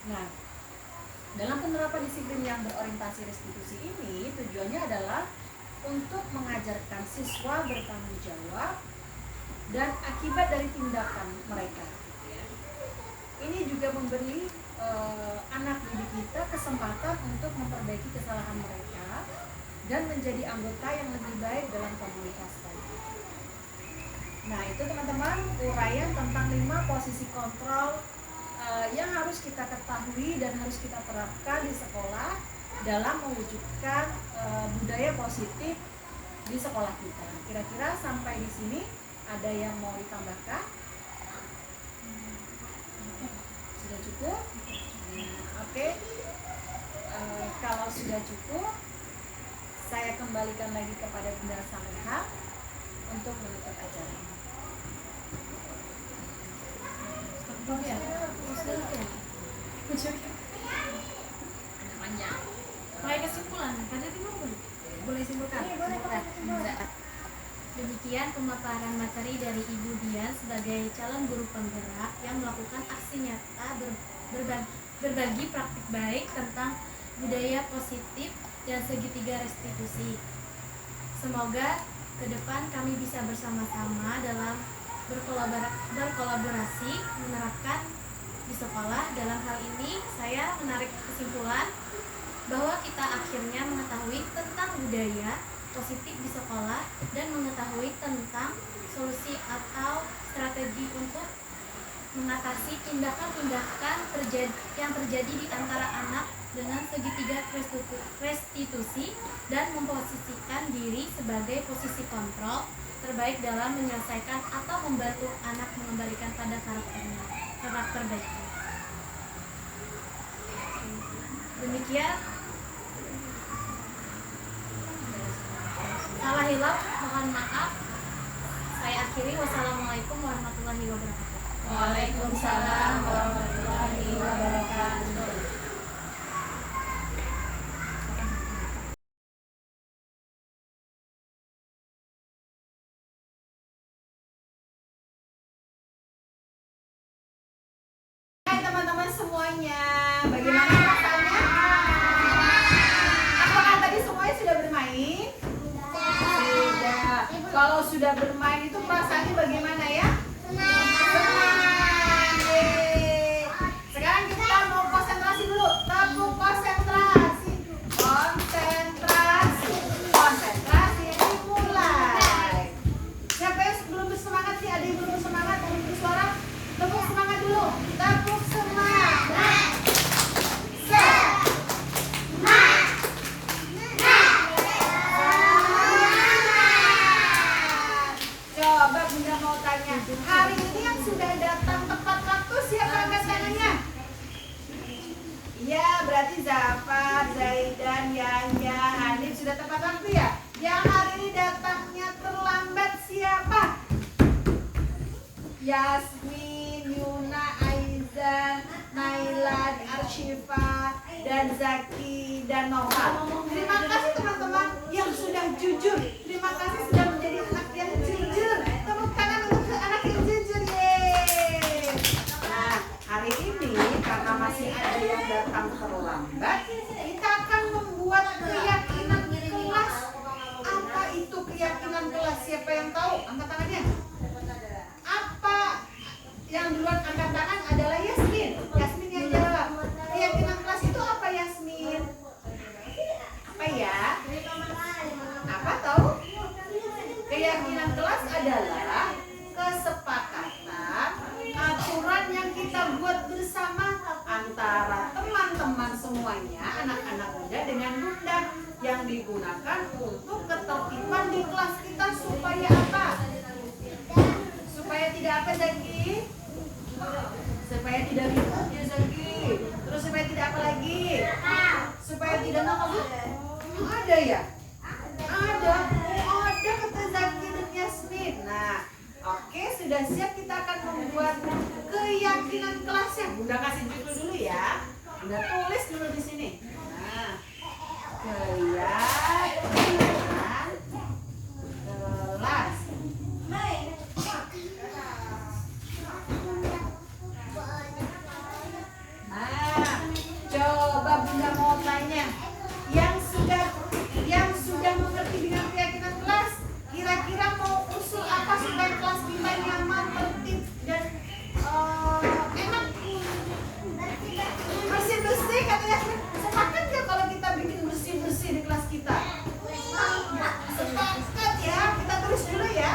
Nah, dalam penerapan disiplin yang berorientasi restitusi ini, tujuannya adalah untuk mengajarkan siswa bertanggung jawab dan akibat dari tindakan mereka. Ini juga memberi anak didik kita kesempatan untuk memperbaiki kesalahan mereka dan menjadi anggota yang lebih baik dalam komunitas tadi. Nah, itu teman-teman uraian tentang 5 posisi kontrol yang harus kita ketahui dan harus kita terapkan di sekolah dalam mewujudkan budaya positif di sekolah kita. Kira-kira sampai di sini ada yang mau ditambahkan? Sudah cukup? Oke. Kalau sudah cukup, saya kembalikan lagi kepada Bunda Saleha untuk menutup acara ini. Namanya. Mulai kesimpulan, pada dimulai. Boleh simpulkan? Demikian pemaparan materi dari Ibu Dian sebagai calon guru penggerak yang melakukan aksi nyata berbagi praktik baik tentang budaya positif dan segitiga restitusi. Semoga ke depan kami bisa bersama-sama dalam berkolaborasi menerapkan di sekolah. Dalam hal ini saya menarik kesimpulan bahwa kita akhirnya mengetahui tentang budaya positif di sekolah dan mengetahui tentang solusi atau strategi untuk mengatasi tindakan-tindakan yang terjadi di antara anak dengan segitiga restitusi dan memposisikan diri sebagai posisi kontrol terbaik dalam menyelesaikan atau membantu anak mengembalikan pada karakter baiknya. Demikian, salah hilaf mohon maaf. Saya akhiri. Wassalamualaikum warahmatullahi wabarakatuh. Waalaikumsalam warahmatullahi wabarakatuh. Hai teman-teman semuanya, bagaimana perasaannya? Apakah tadi semuanya sudah bermain? Sudah. Kalau sudah bermain itu perasaannya bagaimana ya? Senang. Yeay. Sekarang kita mau konsentrasi dulu. Tepuk konsentrasi. Konsentrasi. Konsentrasi dimulai. Siapa yang belum bersemangat sih? Ada yang belum bersemangat? Belum bersuara? Tepuk semangat dulu. Tepuk semangat. Coba Bunda mau tanya, hari ini yang sudah datang tepat waktu siapa angkat tangannya? Iya, berarti Zafar, Zaidan, Yahya, Hanif sudah tepat waktu ya? Yang hari ini datangnya terlambat siapa? Yasmin, Yuna, Aizan, Naila, Arshifa, dan Zaki, dan Noval. Terima kasih teman-teman yang sudah jujur. Terima kasih sudah menjadi anak yang jujur. Tepuk tangan untuk anak yang jujur. karena masih ada yang datang terlambat, kita akan membuat keyakinan kelas. Apa itu keyakinan kelas? Siapa yang tahu? Angkat tangannya. Apa yang duluan angkat tangan adalah Yasmin. Yasmin yang jawab. Keyakinan kelas itu apa, Yasmin? Apa ya? Apa tahu? Keyakinan kelas adalah kesepakatan aturan yang kita buat bersama antara teman-teman semuanya, anak-anak muda dengan bunda, yang digunakan untuk ketertiban di kelas kita supaya apa? Supaya tidak apa, Zaki? Supaya tidak ribut ya, Zaki. Terus supaya tidak apa lagi? Supaya tidak nakal. Ada ya? Ada. Oh, ada kata Zaki dan Yasmin. Nah, oke, sudah siap, kita akan membuat keyakinan kelasnya. Bunda kasih judul dulu ya. Bunda tulis dulu di sini. Nah, keyakinan kelas. Nah, coba Bunda mau tanya, yang sudah mengerti dengan keyakinan kelas, kira-kira mau usul apa supaya kelas kita nyaman, tertib dan enak? Bersih-bersih kata Yasmin. Sepakat gak kalau kita bikin bersih-bersih di kelas kita? Sepakat ya. Kita tulis dulu ya.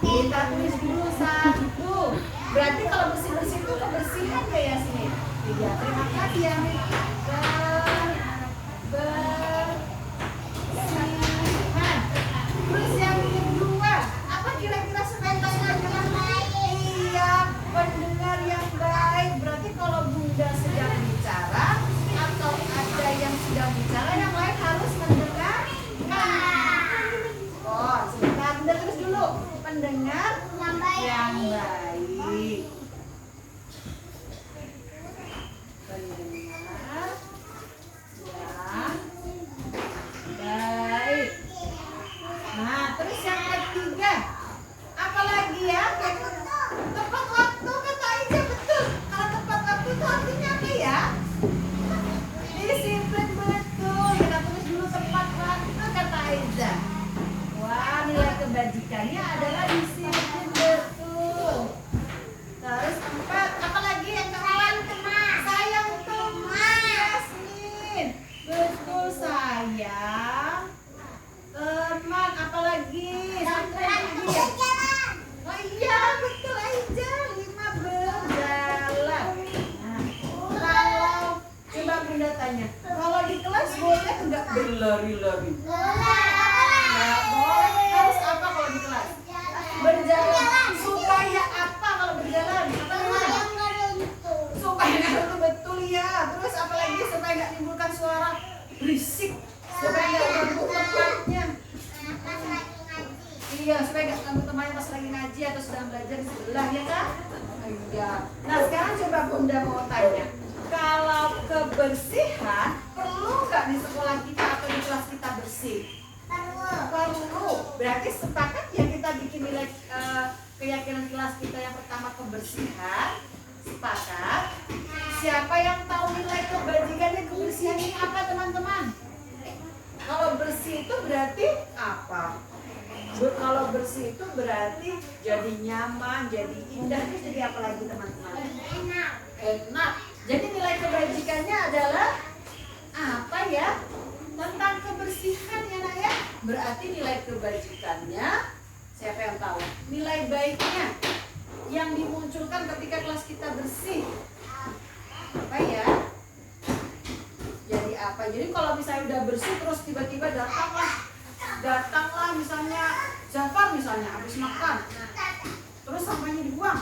Kita tulis dulu 1. Berarti kalau bersih-bersih itu kebersihan ya, Yasmin? Iya, terima kasih ya. Bersihan. Terus yang kedua, apa kira-kira supaya kalian yang baik? Iya, pendengar yang baik. Berarti kalau Bunda sedang bicara atau ada yang sedang bicara, yang lain harus mendengarkan. Oh, sebentar, Bunda terus dulu. Pendengar yang baik. Pendengar yang baik. Nah, terus yang ketiga, apalagi ya? Tepat waktu kata Aiza, betul. Kalau tepat waktu itu artinya apa ya? Disiplin, betul. Kita tulis dulu tepat waktu kata Aiza. Wah, nilai kebajikannya adalah disiplin, betul. Terus 4, apalagi yang keempat? Sayang teman, Yasmin. Betul, sayang teman. Apalagi? Oh iya, betul Aiza. 5, berjalan. Nah, kalau coba Bunda tanya, kalau di kelas boleh nggak berlari-lari? Nggak boleh. Harus apa kalau di kelas? Berjalan. Supaya apa kalau berjalan? Apa namanya? Supaya nggak betul ya. Terus apalagi supaya nggak menimbulkan suara berisik, supaya nggak ganggu tempatnya. Iya, supaya nggak ganggu temannya pas lagi ngaji atau sedang belajar di sebelah, ya kan? Iya. Nah, sekarang coba Bunda mau tanya, kalau kebersihan perlu nggak di sekolah kita atau di kelas kita bersih? Perlu. Berarti sepakat ya kita bikin nilai keyakinan kelas kita yang pertama kebersihan. Sepakat. Siapa yang tahu nilai kebajikannya kebersihan ini apa, teman-teman? Kalau bersih itu berarti apa? Kalau bersih itu berarti jadi nyaman, jadi indah, itu jadi apa lagi, teman-teman? Enak. Jadi nilai kebajikannya adalah apa ya? Tentang kebersihan ya, Nak ya. Berarti nilai kebajikannya siapa yang tahu? Nilai baiknya yang dimunculkan ketika kelas kita bersih apa ya? Jadi apa? Jadi kalau misalnya udah bersih terus tiba-tiba datanglah misalnya Jafar misalnya habis makan, terus sampahnya dibuang,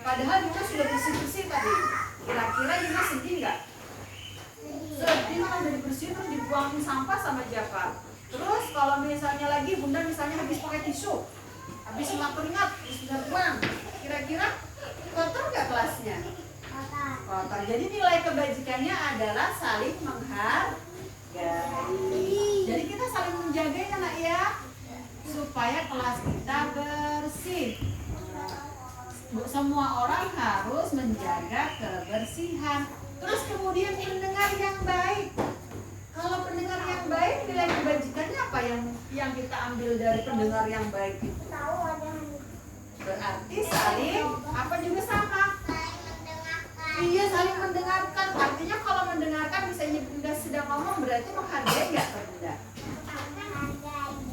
padahal Dina sudah bersih-bersih tadi. Kira-kira Dina sedih nggak? Sedih, kan udah dibersihin terus dibuangin sampah sama Jafar. Terus kalau misalnya lagi Bunda misalnya habis pakai tisu, habis semua keringat, sudah buang, kira-kira kotor nggak kelasnya? Kotor. Jadi nilai kebajikannya adalah saling menghargai. Jadi kita saling menjaga ya, Nak ya, supaya kelas kita bersih. Semua orang harus menjaga kebersihan. Terus kemudian pendengar yang baik. Kalau pendengar yang baik, nilai kebajikannya apa yang kita ambil dari pendengar yang baik itu? Tahu ada Berarti saling apa juga sama? Iya, saling mendengarkan. Artinya kalau mendengarkan misalnya Bunda sedang ngomong berarti menghargai nggak Kak Bunda?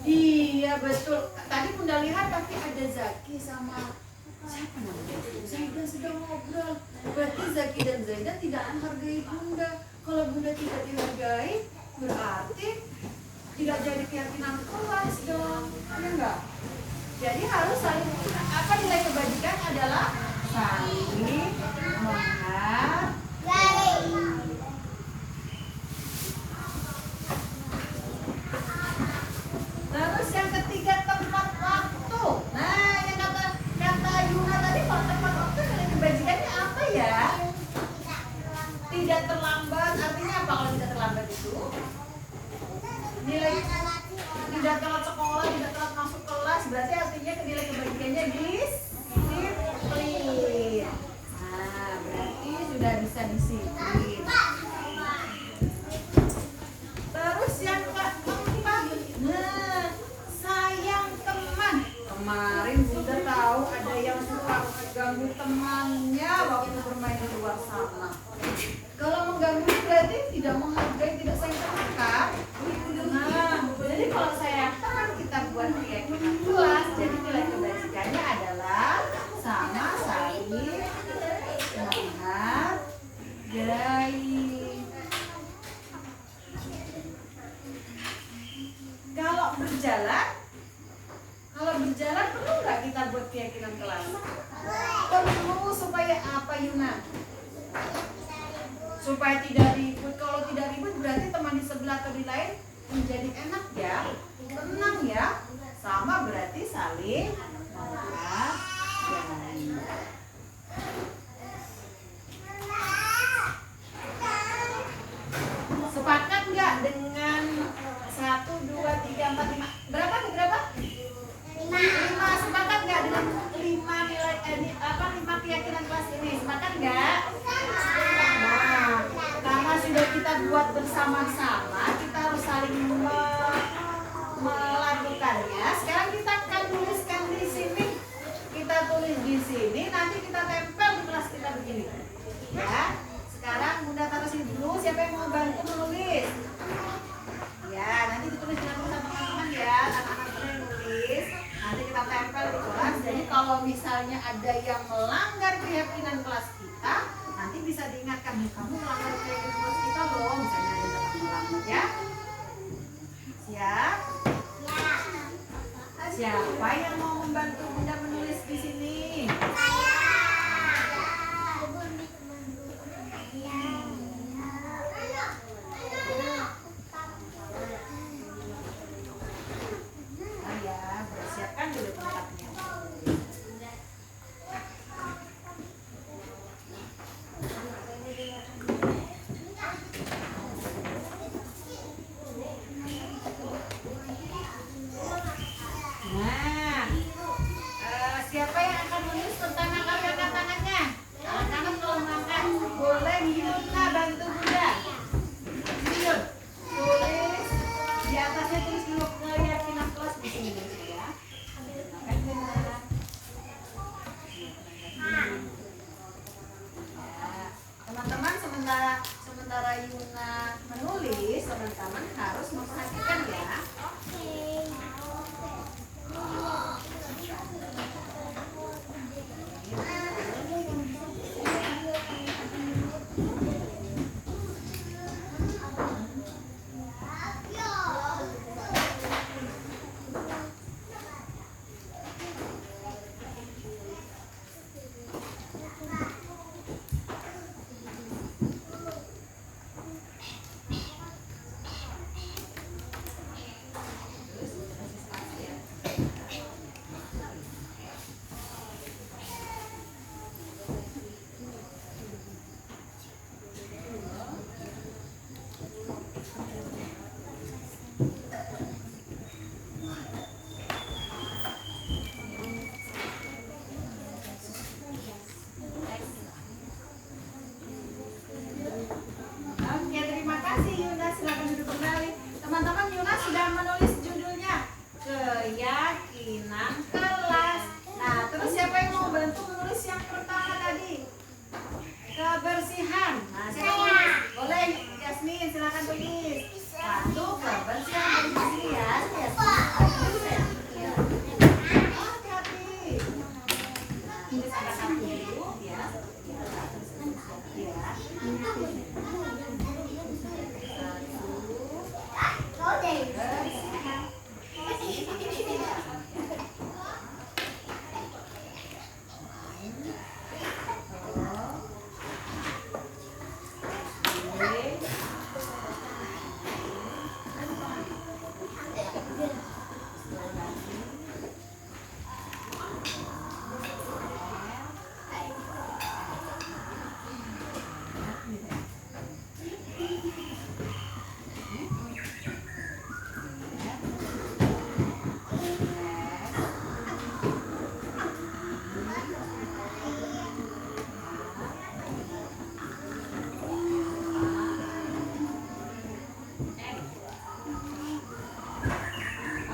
Iya betul. Tadi Bunda lihat tapi ada Zaki sama siapa namanya? Zaida sedang ngobrol. Berarti Zaki dan Zaida tidak menghargai Bunda. Kalau Bunda tidak dihargai berarti tidak jadi keyakinan kelas dong. Ya enggak? Jadi harus saling apa nilai kebajikan adalah saling menghargai. Terus yang ketiga tepat waktu. Nah, yang kata Yuna tadi kalau tepat waktu nilai kebajikannya apa ya? Tidak terlambat. Artinya apa kalau tidak terlambat itu? Nilai tidak telat sekolah, tidak telat masuk kelas, berarti artinya nilai kebajikannya disiplin. Nah, berarti sudah bisa disiplin. Terus yang keempat, nah, sayang teman. Kemarin Bunda tahu ada yang suka ganggu temannya waktu bermain di luar sana. Kalau mengganggu berarti tidak menghargai, tidak sayang teman kan? Nah, jadi kalau sayang teman kita buat keyakinan kelas, jadi nilai kebajikannya adalah sama saling menghargai. Kalau berjalan perlu nggak kita buat keyakinan kelas? Perlu supaya apa Yuna? Supaya tidak ribut. Kalau tidak ribut berarti teman di sebelah atau di lain menjadi enak ya, tenang ya. Sama berarti saling menghargai. Sepakat nggak dengan 1, 2, 3, 4, 5? Berapa? 5. Sepakat nggak dengan 5 nilai 5 keyakinan kelas ini? Sepakat nggak? Nah, karena sudah kita buat bersama-sama, kita harus saling melakukannya. Sekarang kita akan tuliskan di sini. Kita tulis di sini, nanti kita tempel di kelas kita begini. Ya. Sekarang Bunda taruh sini dulu. Siapa yang mau bantu menulis? Ya, nanti ditulis dengan tulisan teman-teman ya. Anak-anak Bunda yang nulis. Nanti kita tempel di kelas. Jadi kalau misalnya ada yang melanggar keyakinan kelas kita, nanti bisa diingatkan, kamu melanggar keyakinan kelas kita loh. Misalnya ada yang melanggar ya. Siap? Siapa yang mau membantu Bunda menulis di sini? Siapkan dulu tempatnya. Nah, siapa yang akan menulis tentang angkat tangannya? Anak-anak kalau mengangkat boleh Yuna bantu Bunda. Yun, tulis di atasnya tulis dulu keyakinan kelas di sini ya. Teman-teman sementara Yuna menulis, teman-teman harus memperhatikan ya. menulis judulnya? Keyakinan kelas. Nah, terus siapa yang mau bantu menulis yang pertama tadi? Kebersihan. Nah, siapa yang mau nulis? Boleh, Yasmin, silakan tulis. Satu, kebersihan. Di sini ya, Yasmin. Oh, hati-hati. Tulis kata dulu, ya. Ya.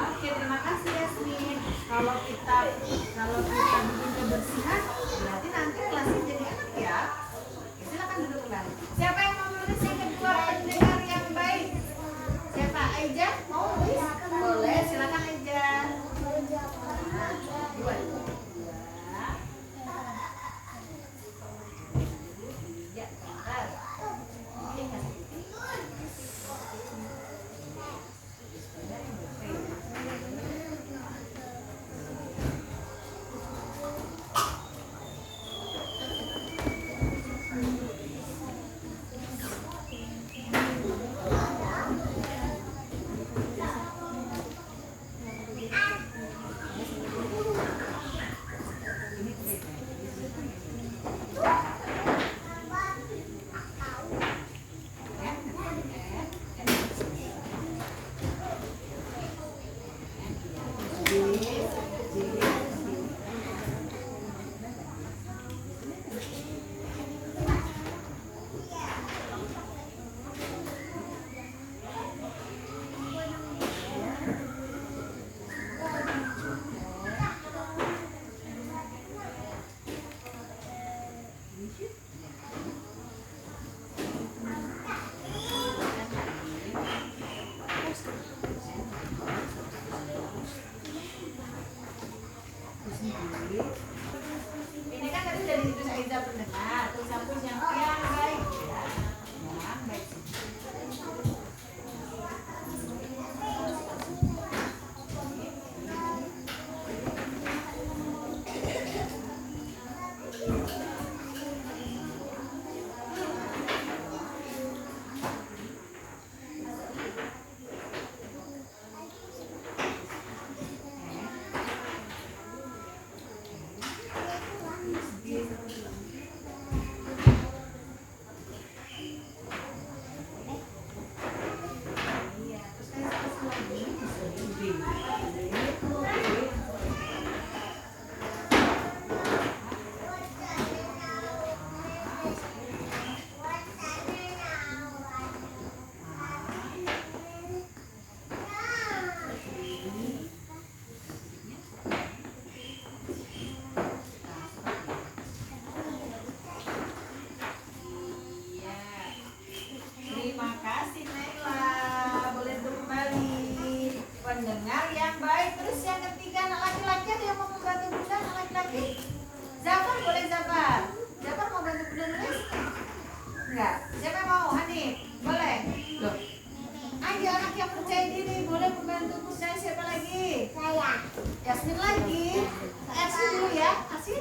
Oke, terima kasih Yasmin. Kalau kita bikin kebersihan, berarti nanti kelasnya jadi enak ya. Oke, silakan duduk kembali. Siapa yang mau nulis yang kedua, pendengar yang baik? Siapa? Aija mau nulis? Boleh, silakan Aija. Nah, dua. Ya, bentar. Oke, kasih titik. Ini kan tadi sudah ditulis Aiza pendengar, terus hapus yang baik ya. Yang baik. Pendengar yang baik. Terus yang ketiga anak laki-laki, ada yang mau membantu bunda? Anak laki-laki, Zafar, boleh Zafar? Zafar mau bantu bunda nulis? Enggak. Siapa yang mau? Hanif, boleh? Loh, ayo anak yang percaya diri boleh membantu bunda. Siapa lagi? Saya. Yasmin lagi. Yasmin dulu ya. Kasih.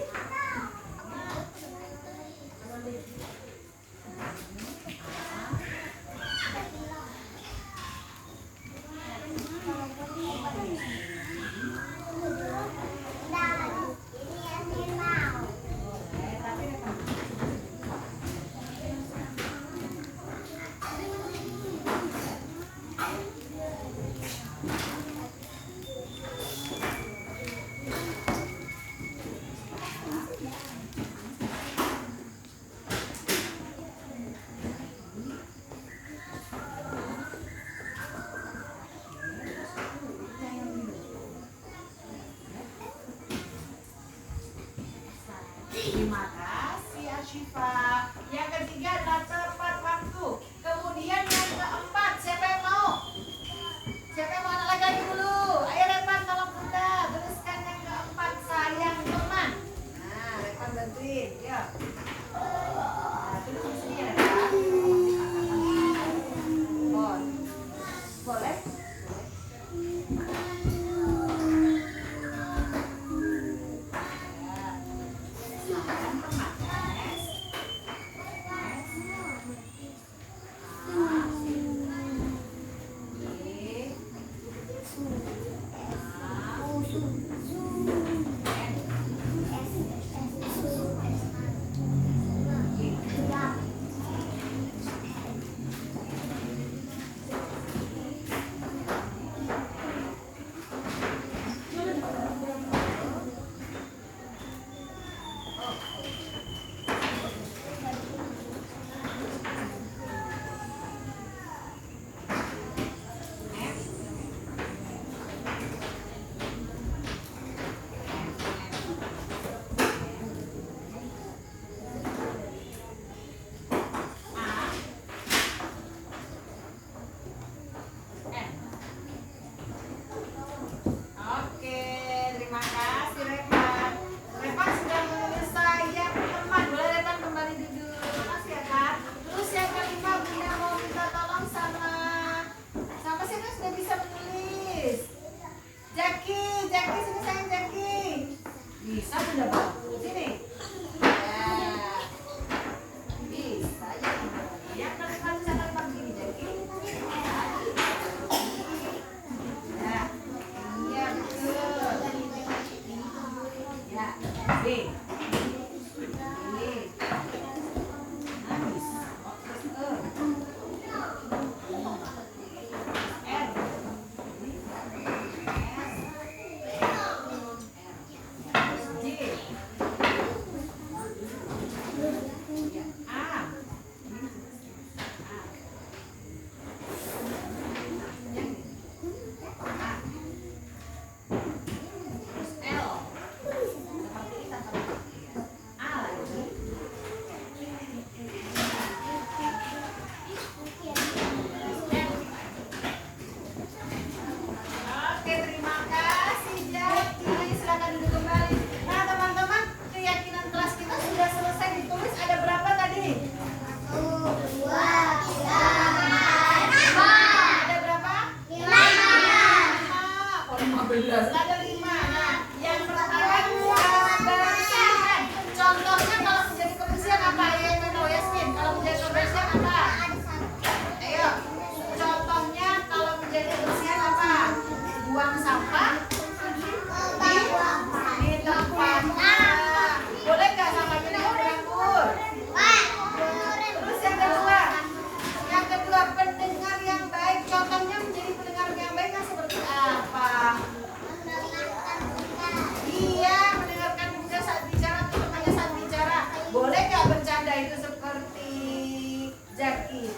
Zaki.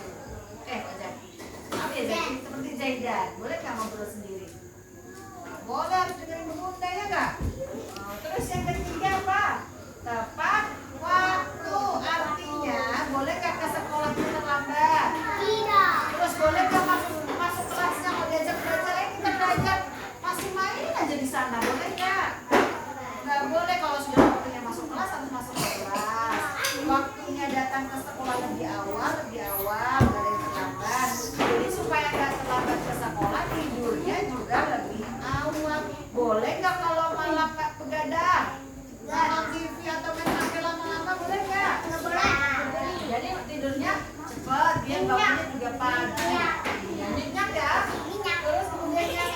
Kok Zaki? Apa ya Zaki? Seperti Zaidan. Boleh nggak ngobrol sendiri? Boleh, harus dengerin bunda ya nggak? Terus yang ketiga apa? Tepat waktu. Artinya boleh nggak ke sekolah itu terlambat? Tidak. Terus boleh nggak masuk kelasnya kalau diajak belajar? Kita belajar masih main aja di sana, boleh nggak? Nggak boleh. Kalau sudah waktunya masuk kelas harus masuk kelas. Waktunya datang ke sekolah lebih awal, nggak ada yang terlambat. Jadi supaya nggak terlambat ke sekolah, tidurnya juga lebih awal. Boleh nggak kalau malam nggak begadang? Nonton TV atau main HP lama-lama boleh nggak? Nggak boleh. Jadi tidurnya cepat, biar bangunnya juga pagi. Iya, nyenyak ya. Terus kemudian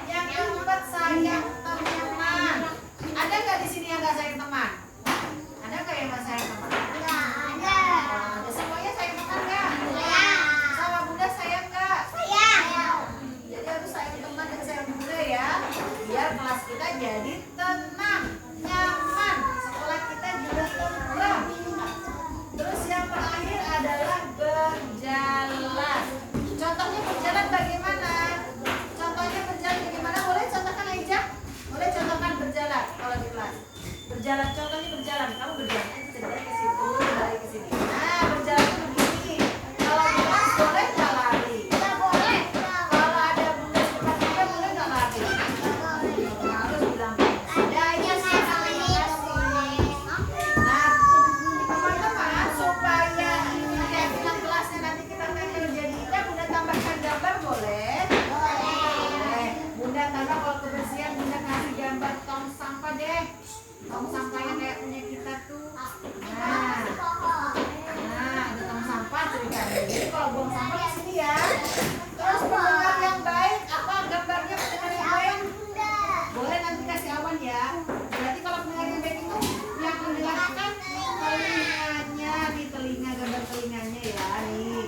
yang keempat, sayang teman. Ada nggak di sini yang nggak sayang teman? Ada nggak yang nggak sayang teman? Nggak ada. Ada. Semuanya sayang teman nggak? Iya. Sama bunda sayang nggak? Sayang. Jadi harus sayang teman dan sayang bunda ya. Biar kelas kita jadi tenang, nyaman. Sekolah kita juga tenang. Terus yang terakhir adalah berjalan. Contohnya berjalan bagaimana? Contohnya berjalan bagaimana? Boleh contohkan Aija? Boleh contohkan berjalan kalau di kelas. Berjalan, contohnya berjalan. Kamu berjalan dari ke situ, dari ke sini. Nah, berjalan itu begini. Kalau di kelas boleh nggak lari? Nggak boleh. Kalau ada bunda sebelah kita boleh nggak lari? Harus bilang ada aja sih. Terima kasih. Nah, teman-teman, supaya keyakinan kelasnya nanti kita tanya jadi indah, bunda tambahkan gambar boleh? Boleh. Bunda tambah kalau kebersihan, bunda kasih gambar tong sampah deh. Tong sampahnya kayak punya kita tuh. Nah, ada tong sampah ceritanya. Jadi kalau buang sampah di sini ya. Terus pendengar yang baik, apa gambarnya pendengar yang baik? Boleh nanti kasih awan ya. Berarti kalau pendengar yang baik itu yang mendengarkan telinganya, nih telinga, gambar telinganya ya nih.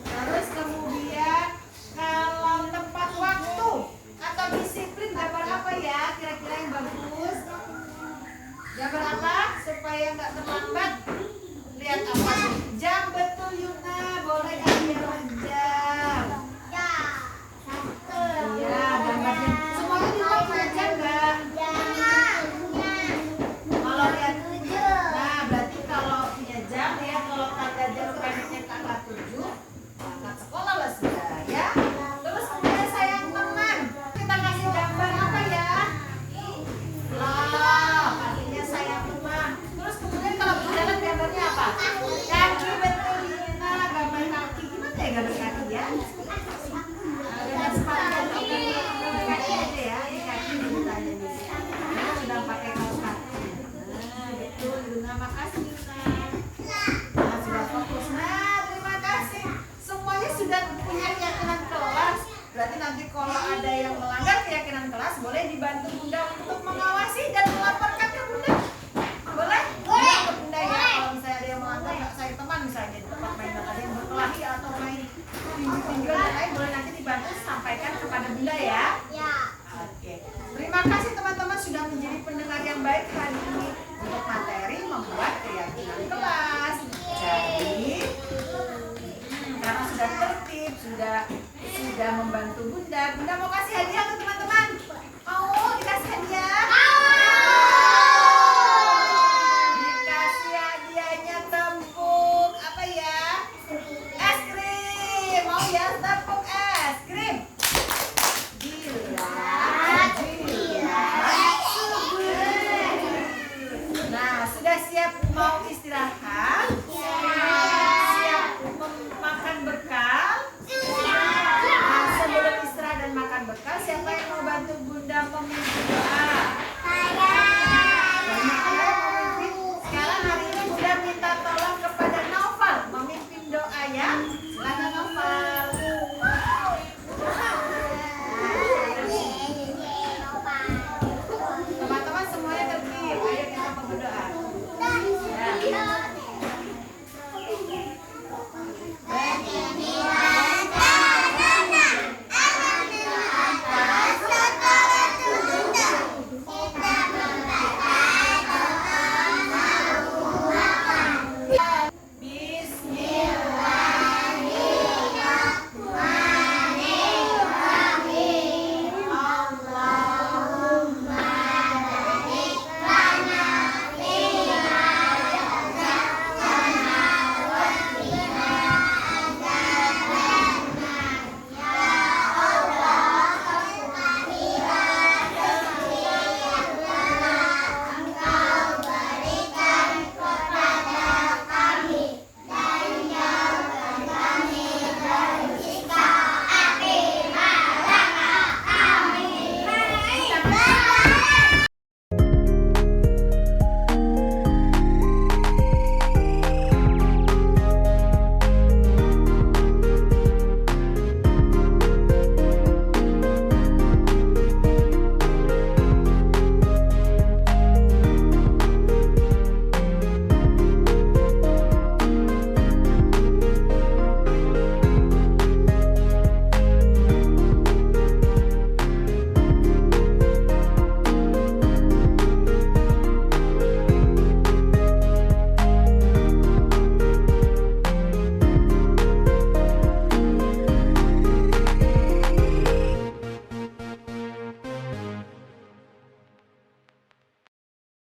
Terus kemudian kalau tepat waktu atau disiplin gambar apa ya? Kira-kira yang bagus? Gambar apa? Supaya nggak terlambat. Lihat apa? Jam betul Yuna. Boleh kan gambar jam? Iya, gambarnya. Semuanya di rumah punya jam nggak? Kalau lihat, nah berarti kalau punya jam ya, kalau tanda jam pendeknya kakak 7, kakak sekolah lah sudah ya. Terus kemudian sayang teman, kita kasih gambar apa ya? Lah, artinya sayang teman. Terus kemudian kalau berjalan gambarnya apa? Kaki betul Lina, gambar kaki. Gimana ya gambar kaki ya? Gambar sepatu kaki aja ya, ini kaki ditanya nih. Nah, sudah pakai kaos kaki. Nah, betul Luna, makasih Luna. Nah, sudah fokus. Nah, terima kasih. Semuanya sudah punya keyakinan kelas. Berarti nanti kalau ada yang melanggar keyakinan kelas, boleh dibantu bunda untuk mengawasi dan melaporkan ke bunda. Boleh? Boleh. Ke bunda ya. Kalau misalnya ada yang melanggar, saya teman misalnya di tempat main ada yang berkelahi atau main tinju-tinjuan dan lain, boleh nanti dibantu sampaikan kepada bunda ya. Oke. Terima kasih teman-teman sudah menjadi pendengar yang baik hari ini untuk materi membuat keyakinan kelas. Jadi karena sudah tertib, sudah membantu bunda. Bunda mau kasih hadiah ke teman-teman. Mau dikasih hadiah? Dikasih hadiahnya tepung apa ya? Es krim. Mau ya tepung es